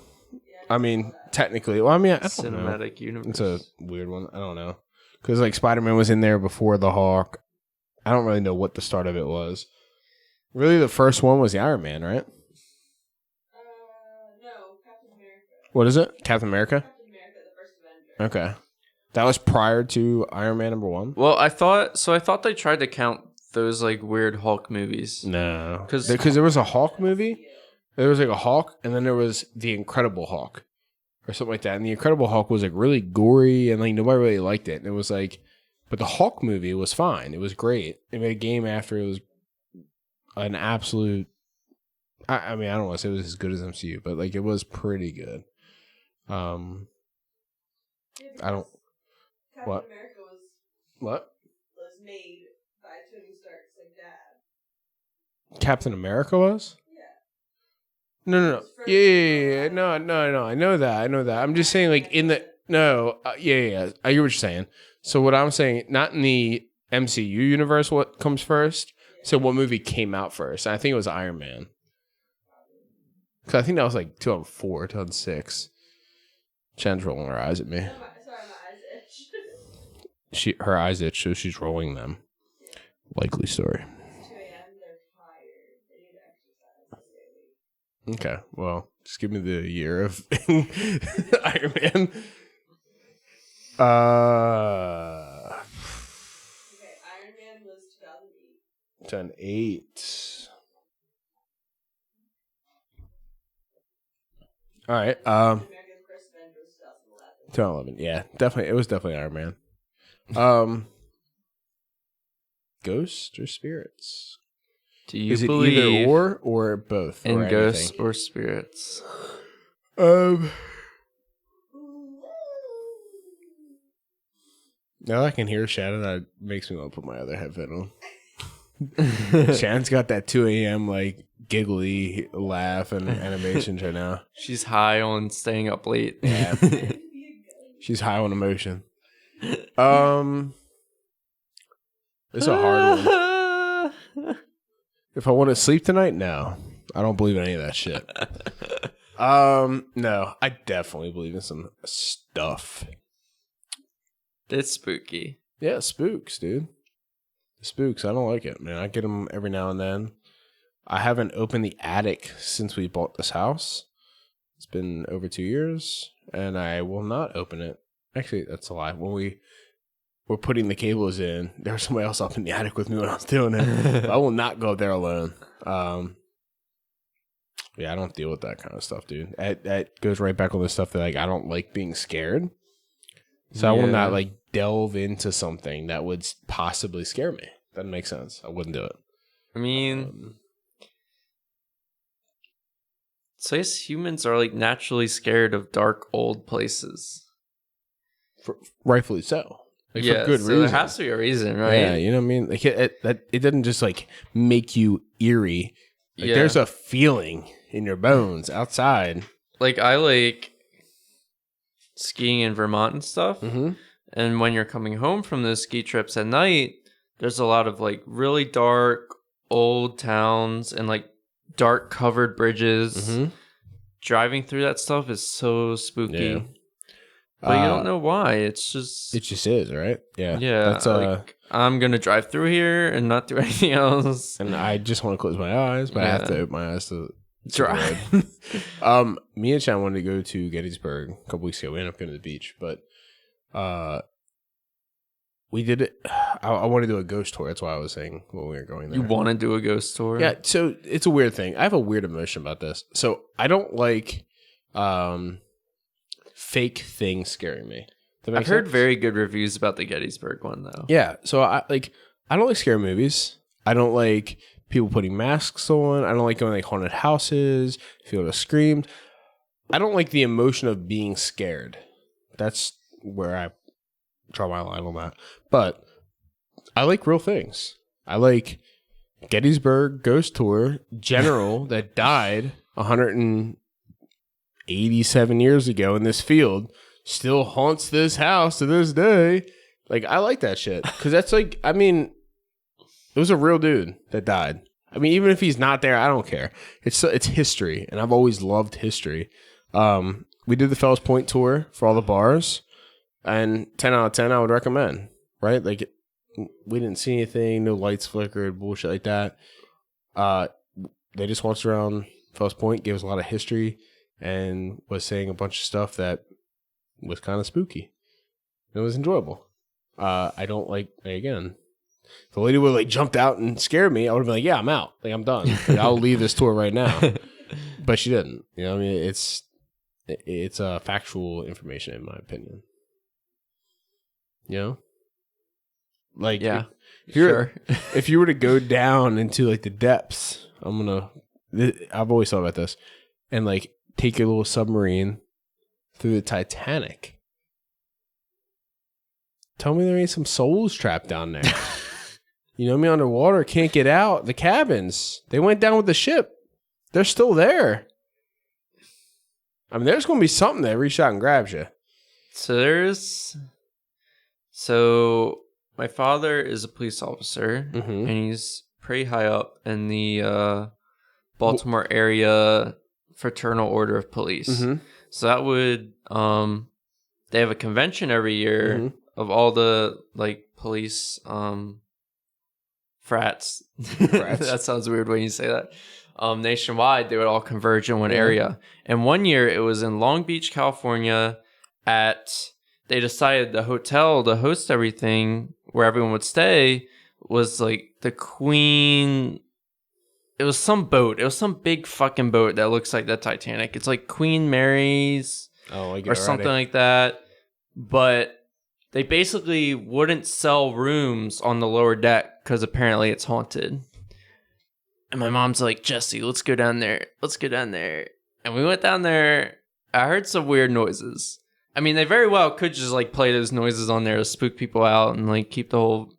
Speaker 2: I mean, technically. Well, I mean, I don't
Speaker 1: cinematic universe.
Speaker 2: It's a weird one. I don't know. Because like Spider-Man was in there before the Hawk. I don't really know what the start of it was. Really, the first one was the Iron Man, right?
Speaker 3: No, Captain America.
Speaker 2: What is it? Captain America?
Speaker 3: Captain America, the first Avenger.
Speaker 2: Okay. That was prior to Iron Man #1?
Speaker 1: Well, I thought they tried to count those like weird Hulk movies.
Speaker 2: No. Because there was a Hulk movie. There was like a Hulk, and then there was the Incredible Hulk. Or something like that. And the Incredible Hulk was like really gory, and like nobody really liked it. And it was like, but the Hulk movie was fine. It was great. They made a game after. It was an absolute. I mean, I don't want to say it was as good as MCU, but like it was pretty good. I don't.
Speaker 3: Captain
Speaker 2: What?
Speaker 3: America
Speaker 2: What?
Speaker 3: was made by Tony Stark's like dad.
Speaker 2: Captain America was?
Speaker 3: Yeah.
Speaker 2: No. Yeah. No. I know that. I'm just saying, like, in the... No. Yeah. I get what you're saying. So what I'm saying, not in the MCU universe, what comes first? So what movie came out first? I think it was Iron Man. Because I think that was, like, 2004, 2006. Shan's rolling her eyes at me.
Speaker 3: Sorry, my eyes itch.
Speaker 2: Her eyes itch, so she's rolling them. Likely story.
Speaker 3: 2 a.m. They're tired. They need to exercise.
Speaker 2: Okay, well, just give me the year of Iron Man.
Speaker 3: Okay, Iron Man was 2008.
Speaker 2: 2008. All right.
Speaker 3: America's first Avenger was 2011.
Speaker 2: 2011. Yeah, definitely. It was definitely Iron Man. Ghosts or spirits?
Speaker 1: Do you
Speaker 2: Is it
Speaker 1: believe
Speaker 2: either or both?
Speaker 1: in
Speaker 2: or
Speaker 1: ghosts
Speaker 2: anything?
Speaker 1: or spirits?
Speaker 2: Now I can hear Shannon, that makes me want to put my other headphone on. Shannon's got that 2 a.m. like giggly laugh and animations right now.
Speaker 1: She's high on staying up late.
Speaker 2: Yeah. She's high on emotion. It's a hard one. If I want to sleep tonight, no. I don't believe in any of that shit. No, I definitely believe in some stuff.
Speaker 1: It's spooky.
Speaker 2: Yeah, spooks, dude. Spooks. I don't like it, man. I get them every now and then. I haven't opened the attic since we bought this house. It's been over 2 years, and I will not open it. Actually, that's a lie. When we were putting the cables in, there was somebody else up in the attic with me when I was doing it. I will not go there alone. Yeah, I don't deal with that kind of stuff, dude. That goes right back on the stuff that like I don't like being scared. So I will not like delve into something that would possibly scare me. That makes sense. I wouldn't do it.
Speaker 1: I mean, so I guess humans are like naturally scared of dark old places.
Speaker 2: Rightfully so. Like,
Speaker 1: yeah,
Speaker 2: for good
Speaker 1: so
Speaker 2: reason.
Speaker 1: there has to be a reason, right?
Speaker 2: Yeah, you know what I mean? Like it doesn't just like make you eerie. Like there's a feeling in your bones outside.
Speaker 1: Like I like skiing in Vermont and stuff.
Speaker 2: Mm-hmm.
Speaker 1: And when you're coming home from those ski trips at night, there's a lot of like really dark old towns and like dark covered bridges.
Speaker 2: Mm-hmm.
Speaker 1: Driving through that stuff is so spooky.
Speaker 2: Yeah.
Speaker 1: But you don't know why. It just
Speaker 2: is, right? Yeah.
Speaker 1: Yeah.
Speaker 2: That's
Speaker 1: like, I'm gonna drive through here and not do anything else.
Speaker 2: And I just want to close my eyes, but I have to open my eyes to
Speaker 1: drive.
Speaker 2: Me and Shannon wanted to go to Gettysburg a couple weeks ago. We ended up going to the beach, but we did it. I want to do a ghost tour. That's why I was saying when we were going there.
Speaker 1: You want to do a ghost tour?
Speaker 2: Yeah. So it's a weird thing. I have a weird emotion about this. So I don't like fake things scaring me.
Speaker 1: I've heard very good reviews about the Gettysburg one, though.
Speaker 2: Yeah. So I don't like scary movies. I don't like people putting masks on. I don't like going to like haunted houses, feeling a scream. I don't like the emotion of being scared. That's where I draw my line on that. But I like real things. I like Gettysburg Ghost Tour general that died 187 years ago in this field still haunts this house to this day. Like, I like that shit. Because that's like, I mean, it was a real dude that died. I mean, even if he's not there, I don't care. It's history, and I've always loved history. We did the Fells Point tour for all the bars, and 10 out of 10 I would recommend, right? Like, we didn't see anything, no lights flickered, bullshit like that. They just walked around Fells Point, gave us a lot of history, and was saying a bunch of stuff that was kind of spooky. It was enjoyable. I don't like, again, if the lady would like jumped out and scared me, I would have been like, yeah, I'm out. Like, I'm done. Like, I'll leave this tour right now. But she didn't. You know what I mean? It's factual information, in my opinion. You know? Like,
Speaker 1: yeah,
Speaker 2: if you were to go down into like the depths, I've always thought about this, and like take your little submarine through the Titanic. Tell me there ain't some souls trapped down there. You know what I mean? Underwater, can't get out. The cabins, they went down with the ship. They're still there. I mean, there's going to be something that reaches out and grabs you.
Speaker 1: So my father is a police officer, and he's pretty high up in the Baltimore area Fraternal Order of Police. So that would, they have a convention every year of all the like police frats. That sounds weird when you say that. Nationwide, they would all converge in one area. And one year it was in Long Beach, California they decided the hotel to host everything where everyone would stay was like the Queen. It was some boat. It was some big fucking boat that looks like the Titanic. It's like Queen Mary's or something like that. But they basically wouldn't sell rooms on the lower deck because apparently it's haunted. And my mom's like, Jesse, let's go down there. Let's go down there. And we went down there. I heard some weird noises. I mean, they very well could just like play those noises on there to spook people out and like keep the whole...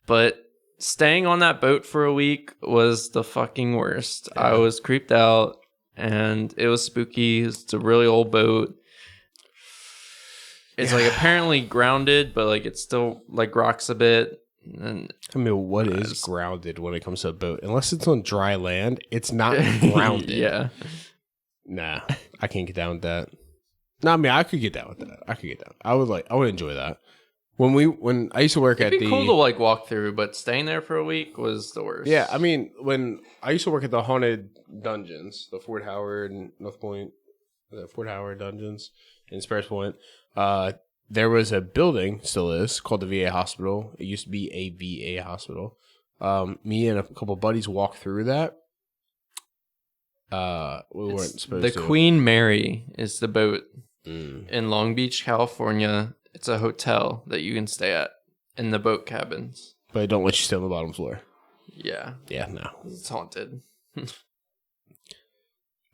Speaker 1: But staying on that boat for a week was the fucking worst.
Speaker 2: Yeah.
Speaker 1: I was creeped out, and it was spooky. It's a really old boat. It's like apparently grounded, but like it still like rocks a bit. And
Speaker 2: I mean, what is grounded when it comes to a boat? Unless it's on dry land, it's not grounded.
Speaker 1: Yeah.
Speaker 2: Nah, I can't get down with that. No, I mean, I could get down with that. I would enjoy that. When I used to work
Speaker 1: It'd be cool to like walk through, but staying there for a week was the worst.
Speaker 2: Yeah, I mean, when I used to work at the haunted dungeons, the Fort Howard and North Point, the Fort Howard dungeons in Spurs Point, there was a building, still is, called the VA Hospital. It used to be a VA hospital. Me and a couple buddies walked through that. We weren't supposed to.
Speaker 1: The Queen Mary is the boat in Long Beach, California. It's a hotel that you can stay at in the boat cabins.
Speaker 2: But they don't let you stay on the bottom floor.
Speaker 1: Yeah.
Speaker 2: Yeah, no.
Speaker 1: It's haunted.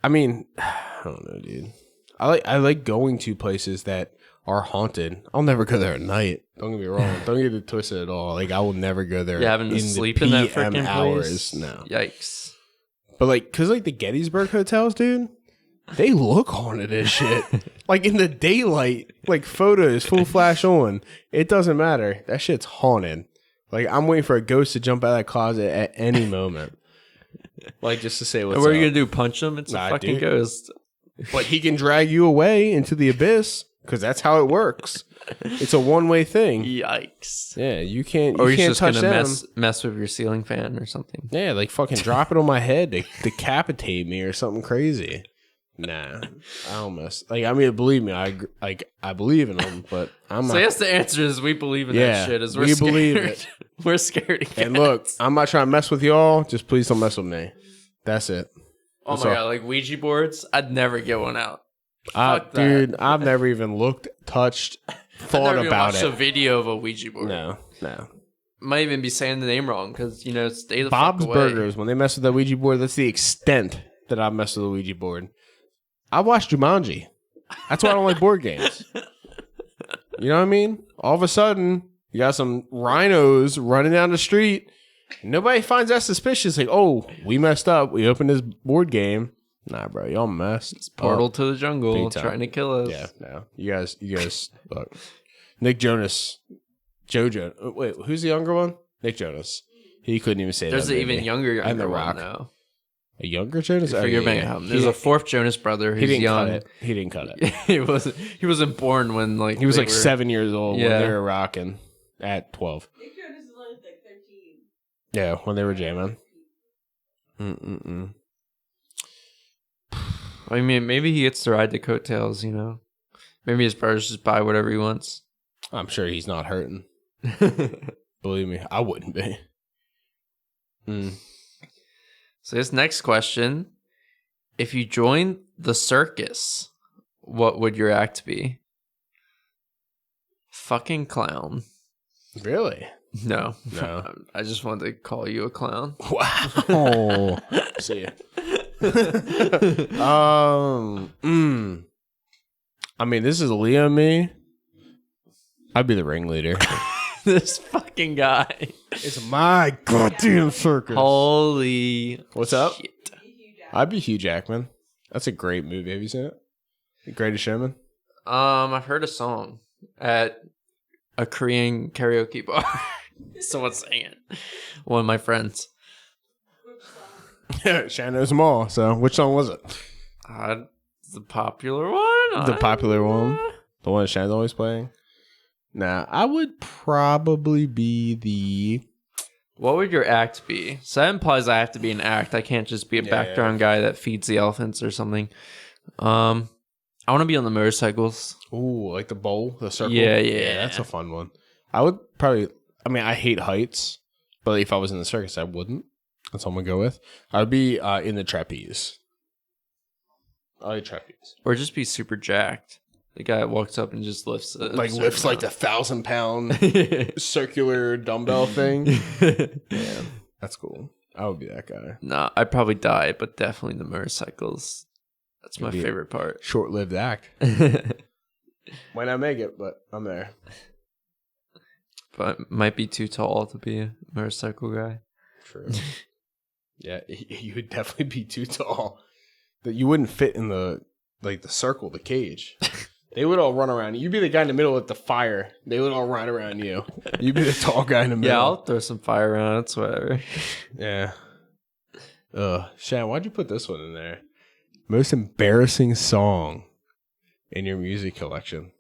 Speaker 2: I mean, I don't know, dude. I like going to places that are haunted. I'll never go there at night. Don't get me wrong. Don't get it twisted at all. Like, I will never go there.
Speaker 1: You having to sleep in that freaking
Speaker 2: hours.
Speaker 1: place?
Speaker 2: No.
Speaker 1: Yikes.
Speaker 2: But like, cause like the Gettysburg hotels, dude, they look haunted as shit. Like in the daylight, like photos full flash on. It doesn't matter. That shit's haunted. Like I'm waiting for a ghost to jump out of that closet at any moment. Like just to say what's up.
Speaker 1: What are you gonna do? Punch him? It's a fucking ghost.
Speaker 2: But he can drag you away into the abyss because that's how it works. It's a one-way thing.
Speaker 1: Yikes.
Speaker 2: Yeah, you can't.
Speaker 1: Or
Speaker 2: you
Speaker 1: he's
Speaker 2: can't
Speaker 1: just
Speaker 2: touch
Speaker 1: gonna
Speaker 2: them.
Speaker 1: mess with your ceiling fan or something.
Speaker 2: Yeah, like fucking drop it on my head to decapitate me or something crazy. Nah, I don't mess. Like I mean, believe me, I believe in them, but I'm not.
Speaker 1: So yes, the answer is we believe in that shit. Is
Speaker 2: we believe it.
Speaker 1: We're scared of cats.
Speaker 2: And look, I'm not trying to mess with y'all. Just please don't mess with me. That's it.
Speaker 1: Oh my god, like Ouija boards, I'd never get one out.
Speaker 2: Dude, I've never even looked, touched, thought
Speaker 1: I've never
Speaker 2: about
Speaker 1: watched
Speaker 2: it.
Speaker 1: a video of a Ouija board.
Speaker 2: No.
Speaker 1: Might even be saying the name wrong because stay the
Speaker 2: Bob's
Speaker 1: fuck away.
Speaker 2: Burgers, when they mess with the Ouija board, that's the extent that I mess with the Ouija board. I watched Jumanji. That's why I don't like board games. You know what I mean? All of a sudden, you got some rhinos running down the street. Nobody finds that suspicious. Like, oh, we messed up. We opened this board game. Nah, bro, y'all messed.
Speaker 1: It's Portal to the Jungle trying to kill us.
Speaker 2: Yeah, no. You guys, look. Nick Jonas. JoJo. Wait, who's the younger one? Nick Jonas. He couldn't even say
Speaker 1: There's
Speaker 2: that.
Speaker 1: There's an even younger
Speaker 2: and The
Speaker 1: one
Speaker 2: Rock.
Speaker 1: now.
Speaker 2: A younger Jonas?
Speaker 1: There's a fourth Jonas brother who's young.
Speaker 2: He didn't cut it.
Speaker 1: He wasn't born when
Speaker 2: he was like 7 years old when they were rocking at 12.
Speaker 3: Nick Jonas is only like 13.
Speaker 2: Yeah, when they were jamming.
Speaker 1: I mean, maybe he gets to ride the coattails, Maybe his brothers just buy whatever he wants.
Speaker 2: I'm sure he's not hurting. Believe me, I wouldn't be.
Speaker 1: So this next question, if you joined the circus, what would your act be? Fucking clown.
Speaker 2: Really?
Speaker 1: No. I just wanted to call you a clown.
Speaker 2: Wow. See ya. I mean, this is Leo me. I'd be the ringleader.
Speaker 1: This fucking guy.
Speaker 2: It's my goddamn circus.
Speaker 1: Holy
Speaker 2: What's up?
Speaker 1: shit.
Speaker 2: I'd be Hugh Jackman. That's a great movie. Have you seen it? The Greatest Showman?
Speaker 1: I've heard a song at a Korean karaoke bar. Someone sang it. One of my friends.
Speaker 2: Yeah, Shannon knows them all. So, which song was it?
Speaker 1: The popular one?
Speaker 2: The popular one? The one Shannon's always playing? Nah, I would probably be the...
Speaker 1: What would your act be? So that implies I have to be an act. I can't just be a background guy that feeds the elephants or something. I want to be on the motorcycles.
Speaker 2: Ooh, like the bowl, the circle?
Speaker 1: Yeah.
Speaker 2: That's a fun one. I would probably... I mean, I hate heights, but if I was in the circus, I wouldn't. That's what I'm going to go with. I'd be in the trapeze. I like trapeze.
Speaker 1: Or just be super jacked. The guy walks up and just lifts it.
Speaker 2: Lifts like the 1,000-pound circular dumbbell thing. Yeah, that's cool. I would be that guy.
Speaker 1: Nah, I'd probably die, but definitely the motorcycles. That's my favorite part.
Speaker 2: Short-lived act. Might not make it, but I'm there.
Speaker 1: but might be too tall to be a motorcycle guy.
Speaker 2: True. Yeah, you would definitely be too tall. That you wouldn't fit in the circle, the cage. They would all run around you. You'd be the guy in the middle with the fire. They would all run around you. You'd be the tall guy in the middle.
Speaker 1: Yeah, I'll throw some fire around. It's whatever.
Speaker 2: Yeah. Shannon, why'd you put this one in there? Most embarrassing song in your music collection.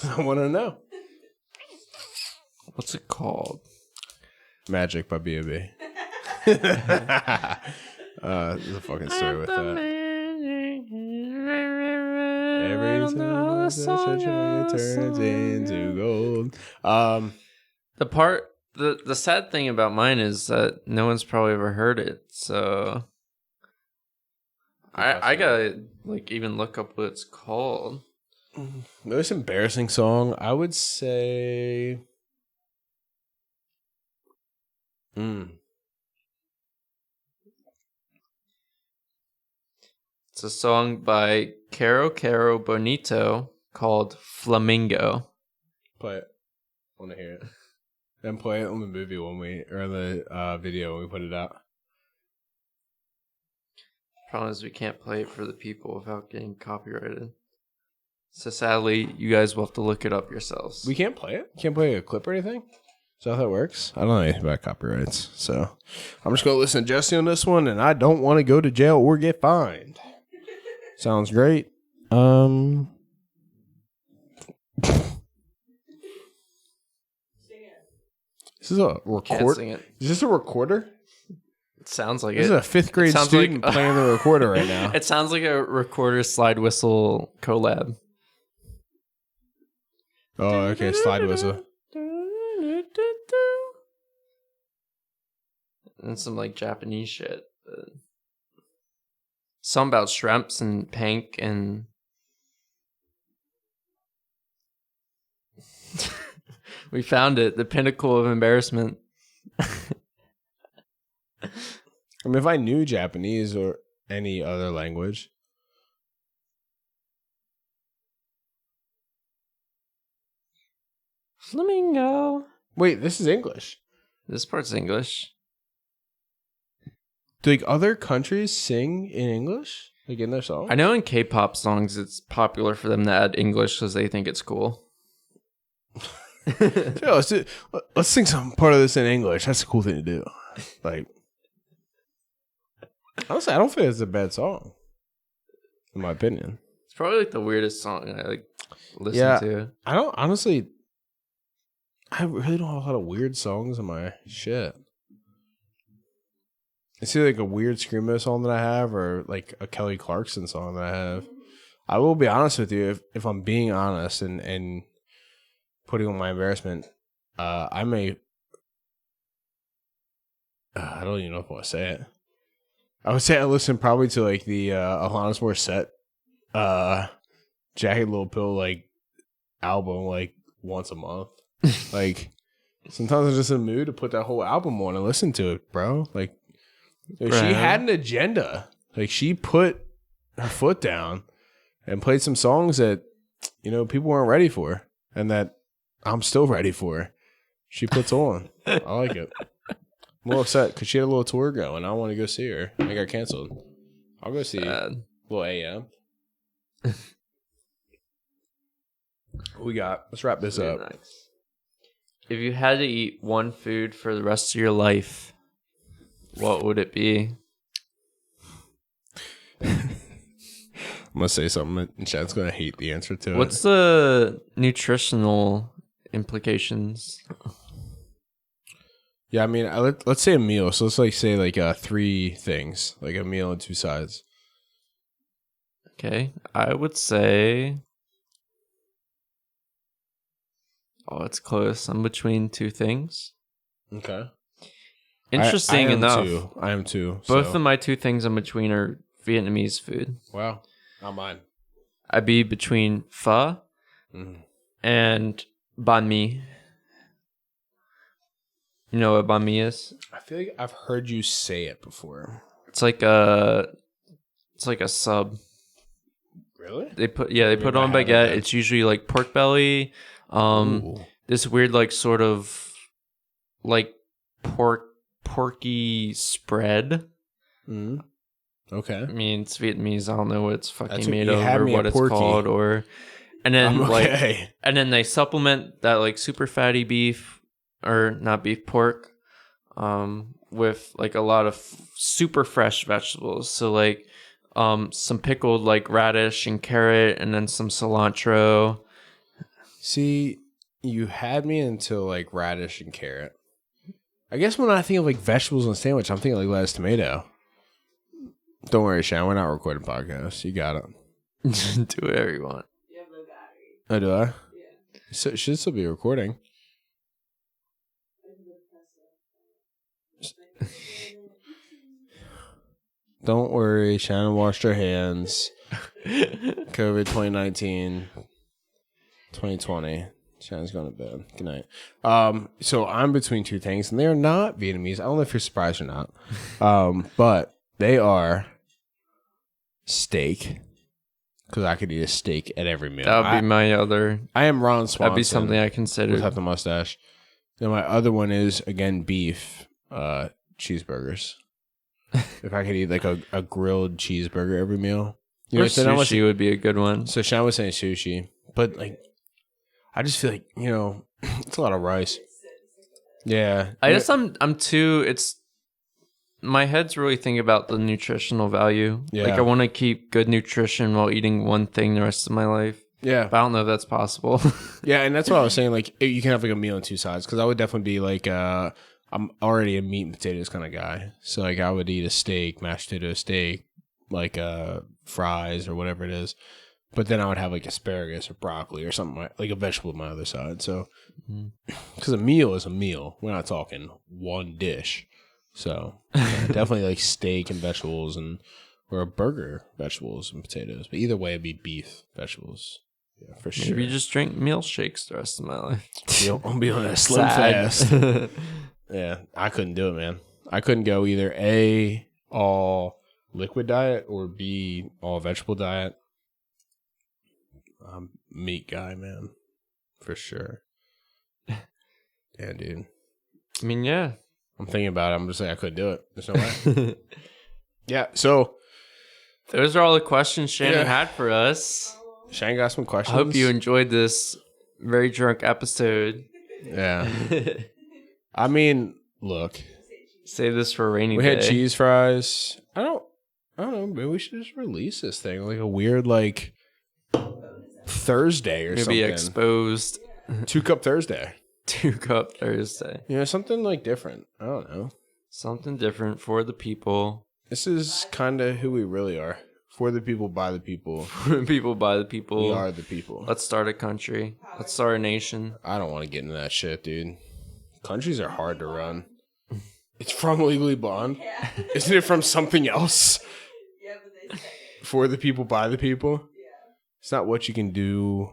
Speaker 2: I want to know.
Speaker 1: What's it called?
Speaker 2: Magic by B.O.B. There's a fucking story with that. Every time it turns into gold.
Speaker 1: The sad thing about mine is that no one's probably ever heard it, so I gotta even look up what it's called.
Speaker 2: Most embarrassing song, I would say.
Speaker 1: It's a song by Caro Caro Bonito called Flamingo.
Speaker 2: Play it. I want to hear it. Then play it on the movie or the video when we put it out.
Speaker 1: Problem is we can't play it for the people without getting copyrighted. So sadly, you guys will have to look it up yourselves.
Speaker 2: We can't play it? Can't play a clip or anything? Is that how that works? I don't know anything about copyrights. So I'm just going to listen to Jesse on this one, and I don't want to go to jail or get fined. Sounds great.
Speaker 3: Sing it.
Speaker 2: This is a record.
Speaker 1: Can't sing it.
Speaker 2: Is this a recorder?
Speaker 1: It sounds like
Speaker 2: This is a 5th grade student playing the recorder right now.
Speaker 1: It sounds like a recorder slide whistle collab.
Speaker 2: Oh, okay. Slide whistle.
Speaker 1: And some Japanese shit. Some about shrimps and pank and we found it, the pinnacle of embarrassment.
Speaker 2: I mean, if I knew Japanese or any other language.
Speaker 1: Flamingo.
Speaker 2: Wait, this is English.
Speaker 1: This part's English.
Speaker 2: Do other countries sing in English? In their songs?
Speaker 1: I know in K-pop songs it's popular for them to add English because they think it's cool.
Speaker 2: Yeah, let's sing some part of this in English. That's a cool thing to do. Honestly, I don't think it's a bad song, in my opinion.
Speaker 1: It's probably the weirdest song I listen to.
Speaker 2: I don't honestly. I really don't have a lot of weird songs in my shit. It's either a weird screamo song that I have, or a Kelly Clarkson song that I have. I will be honest with you, if I'm being honest and putting on my embarrassment, I may. I don't even know if I want to say it. I would say I listen probably to the Alanis Morissette, Jagged Little Pill album once a month. Sometimes I'm just in the mood to put that whole album on and listen to it, bro. She had an agenda. She put her foot down and played some songs that people weren't ready for, and that I'm still ready for. She puts on. I like it. I'm a little upset because she had a little tour going. I want to go see her. I got canceled. I'll go see little AM. We got. Let's wrap this up.
Speaker 1: Nice. If you had to eat one food for the rest of your life, what would it be?
Speaker 2: I'm gonna say something, and Chad's gonna hate the answer to it.
Speaker 1: What's the nutritional implications?
Speaker 2: Yeah, I mean, let's say a meal. So let's say 3 things, a meal and 2 sides.
Speaker 1: Okay, I would say. Oh, it's close. I'm between 2 things.
Speaker 2: Okay.
Speaker 1: Interesting enough.
Speaker 2: I am too.
Speaker 1: Both of my 2 things I'm between are Vietnamese food.
Speaker 2: Wow. Not mine.
Speaker 1: I'd be between pho and banh mi. You know what banh mi is?
Speaker 2: I feel like I've heard you say it before.
Speaker 1: It's like a sub.
Speaker 2: Really?
Speaker 1: They put on baguette. It's usually pork belly,
Speaker 2: Ooh.
Speaker 1: This weird like sort of like porky spread.
Speaker 2: Mm. Okay.
Speaker 1: I mean, it's Vietnamese. I don't know what it's fucking
Speaker 2: That's what-
Speaker 1: made
Speaker 2: you
Speaker 1: of
Speaker 2: had
Speaker 1: or
Speaker 2: me
Speaker 1: what
Speaker 2: at
Speaker 1: it's
Speaker 2: porky.
Speaker 1: called, or and then
Speaker 2: Okay.
Speaker 1: and then they supplement that like super fatty beef or not beef pork, with like a lot of super fresh vegetables. So like, some pickled like radish and carrot, and then some cilantro.
Speaker 2: See, you had me until like radish and carrot. I guess when I think of like vegetables in a sandwich, I'm thinking like lettuce, tomato. Don't worry, Shannon. We're not recording podcasts. You got it.
Speaker 1: Do whatever you want.
Speaker 3: You have no battery.
Speaker 2: Oh, do I?
Speaker 3: Yeah.
Speaker 2: So it should still be recording. Don't worry, Shannon washed her hands. COVID 2019, 2020. Shannon's going to bed. Good night. So I'm between two things, and they are not Vietnamese. I don't know if you're surprised or not. But they are steak. Because I could eat a steak at every meal.
Speaker 1: That would be my other.
Speaker 2: I am Ron Swanson.
Speaker 1: That'd be something I considered.
Speaker 2: Without the mustache. Then my other one is, again, beef. Cheeseburgers. If I could eat like a grilled cheeseburger every meal.
Speaker 1: You know, sushi would be a good one.
Speaker 2: So Sean was saying sushi. But like, I just feel like, it's a lot of rice. Yeah.
Speaker 1: I guess I'm too. It's my head's really thinking about the nutritional value.
Speaker 2: Yeah.
Speaker 1: Like I want to keep good nutrition while eating one thing the rest of my life.
Speaker 2: Yeah.
Speaker 1: But I don't know if that's possible.
Speaker 2: Yeah, and that's what I was saying. Like, you can have like a meal on two sides. Because I would definitely be like, I'm already a meat and potatoes kind of guy. So like, I would eat a steak, mashed potato steak, like fries or whatever it is. But then I would have like asparagus or broccoli or something like a vegetable on my other side. So, because a meal is a meal. We're not talking one dish. So, yeah, definitely like steak and vegetables or a burger, vegetables and potatoes. But either way, it'd be beef, vegetables. Yeah, for sure.
Speaker 1: Maybe just drink milkshakes the rest of my life.
Speaker 2: I'm be on a slim fast. Yeah, I couldn't do it, man. I couldn't go either A, all liquid diet, or B, all vegetable diet. I'm meat guy, man. For sure. Yeah, dude.
Speaker 1: I mean, yeah.
Speaker 2: I'm thinking about it. I'm just like, I couldn't do it. There's no way. Yeah, so.
Speaker 1: Those are all the questions Shannon had for us.
Speaker 2: Shannon got some
Speaker 1: I
Speaker 2: questions.
Speaker 1: hope you enjoyed this very drunk episode.
Speaker 2: Yeah. I mean, look.
Speaker 1: Save this for a rainy
Speaker 2: We
Speaker 1: day.
Speaker 2: had cheese fries. I don't know. Maybe we should just release this thing like a weird like Thursday or
Speaker 1: Maybe
Speaker 2: something.
Speaker 1: exposed.
Speaker 2: 2-cup Thursday.
Speaker 1: 2-cup Thursday.
Speaker 2: Something like different. I don't know.
Speaker 1: Something different for the people.
Speaker 2: This is kind of who we really are. For the people, by the people.
Speaker 1: For the people, by the people.
Speaker 2: We are the people.
Speaker 1: Let's start a country. Let's start a nation.
Speaker 2: I don't want to get into that shit, dude. Countries are hard to run. It's from Legally Blonde.
Speaker 3: Yeah.
Speaker 2: Isn't it from something else?
Speaker 3: Yeah, but they say it.
Speaker 2: For the people, by the people.
Speaker 3: Yeah.
Speaker 2: It's not what you can do,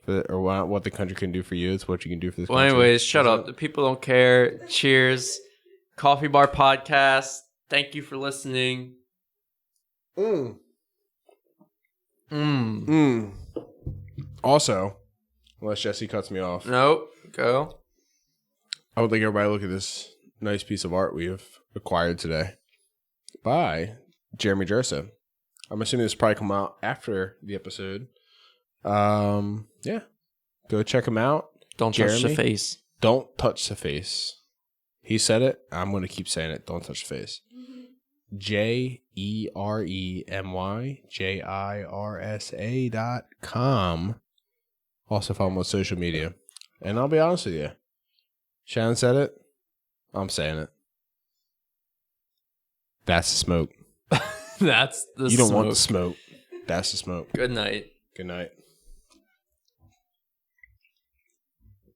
Speaker 2: or what the country can do for you. It's what you can do for this
Speaker 1: Well,
Speaker 2: country.
Speaker 1: anyways, shut up. The people don't care. Cheers. Coffee Bar Podcast. Thank you for listening.
Speaker 2: Also, unless Jesse cuts me off,
Speaker 1: Nope. Go.
Speaker 2: I would like everybody to look at this nice piece of art we have acquired today by Jeremy Jersa. I'm assuming this will probably come out after the episode. Yeah. Go check him out.
Speaker 1: Don't touch the
Speaker 2: Jeremy?
Speaker 1: face.
Speaker 2: Don't touch the face. He said it. I'm going to keep saying it. Don't touch the face. JeremyJirsa.com. Also follow him on social media. And I'll be honest with you. Shannon said it. I'm saying it. That's the smoke.
Speaker 1: That's the
Speaker 2: You don't
Speaker 1: smoke.
Speaker 2: want the smoke. That's the smoke.
Speaker 1: Good night.
Speaker 2: Good night.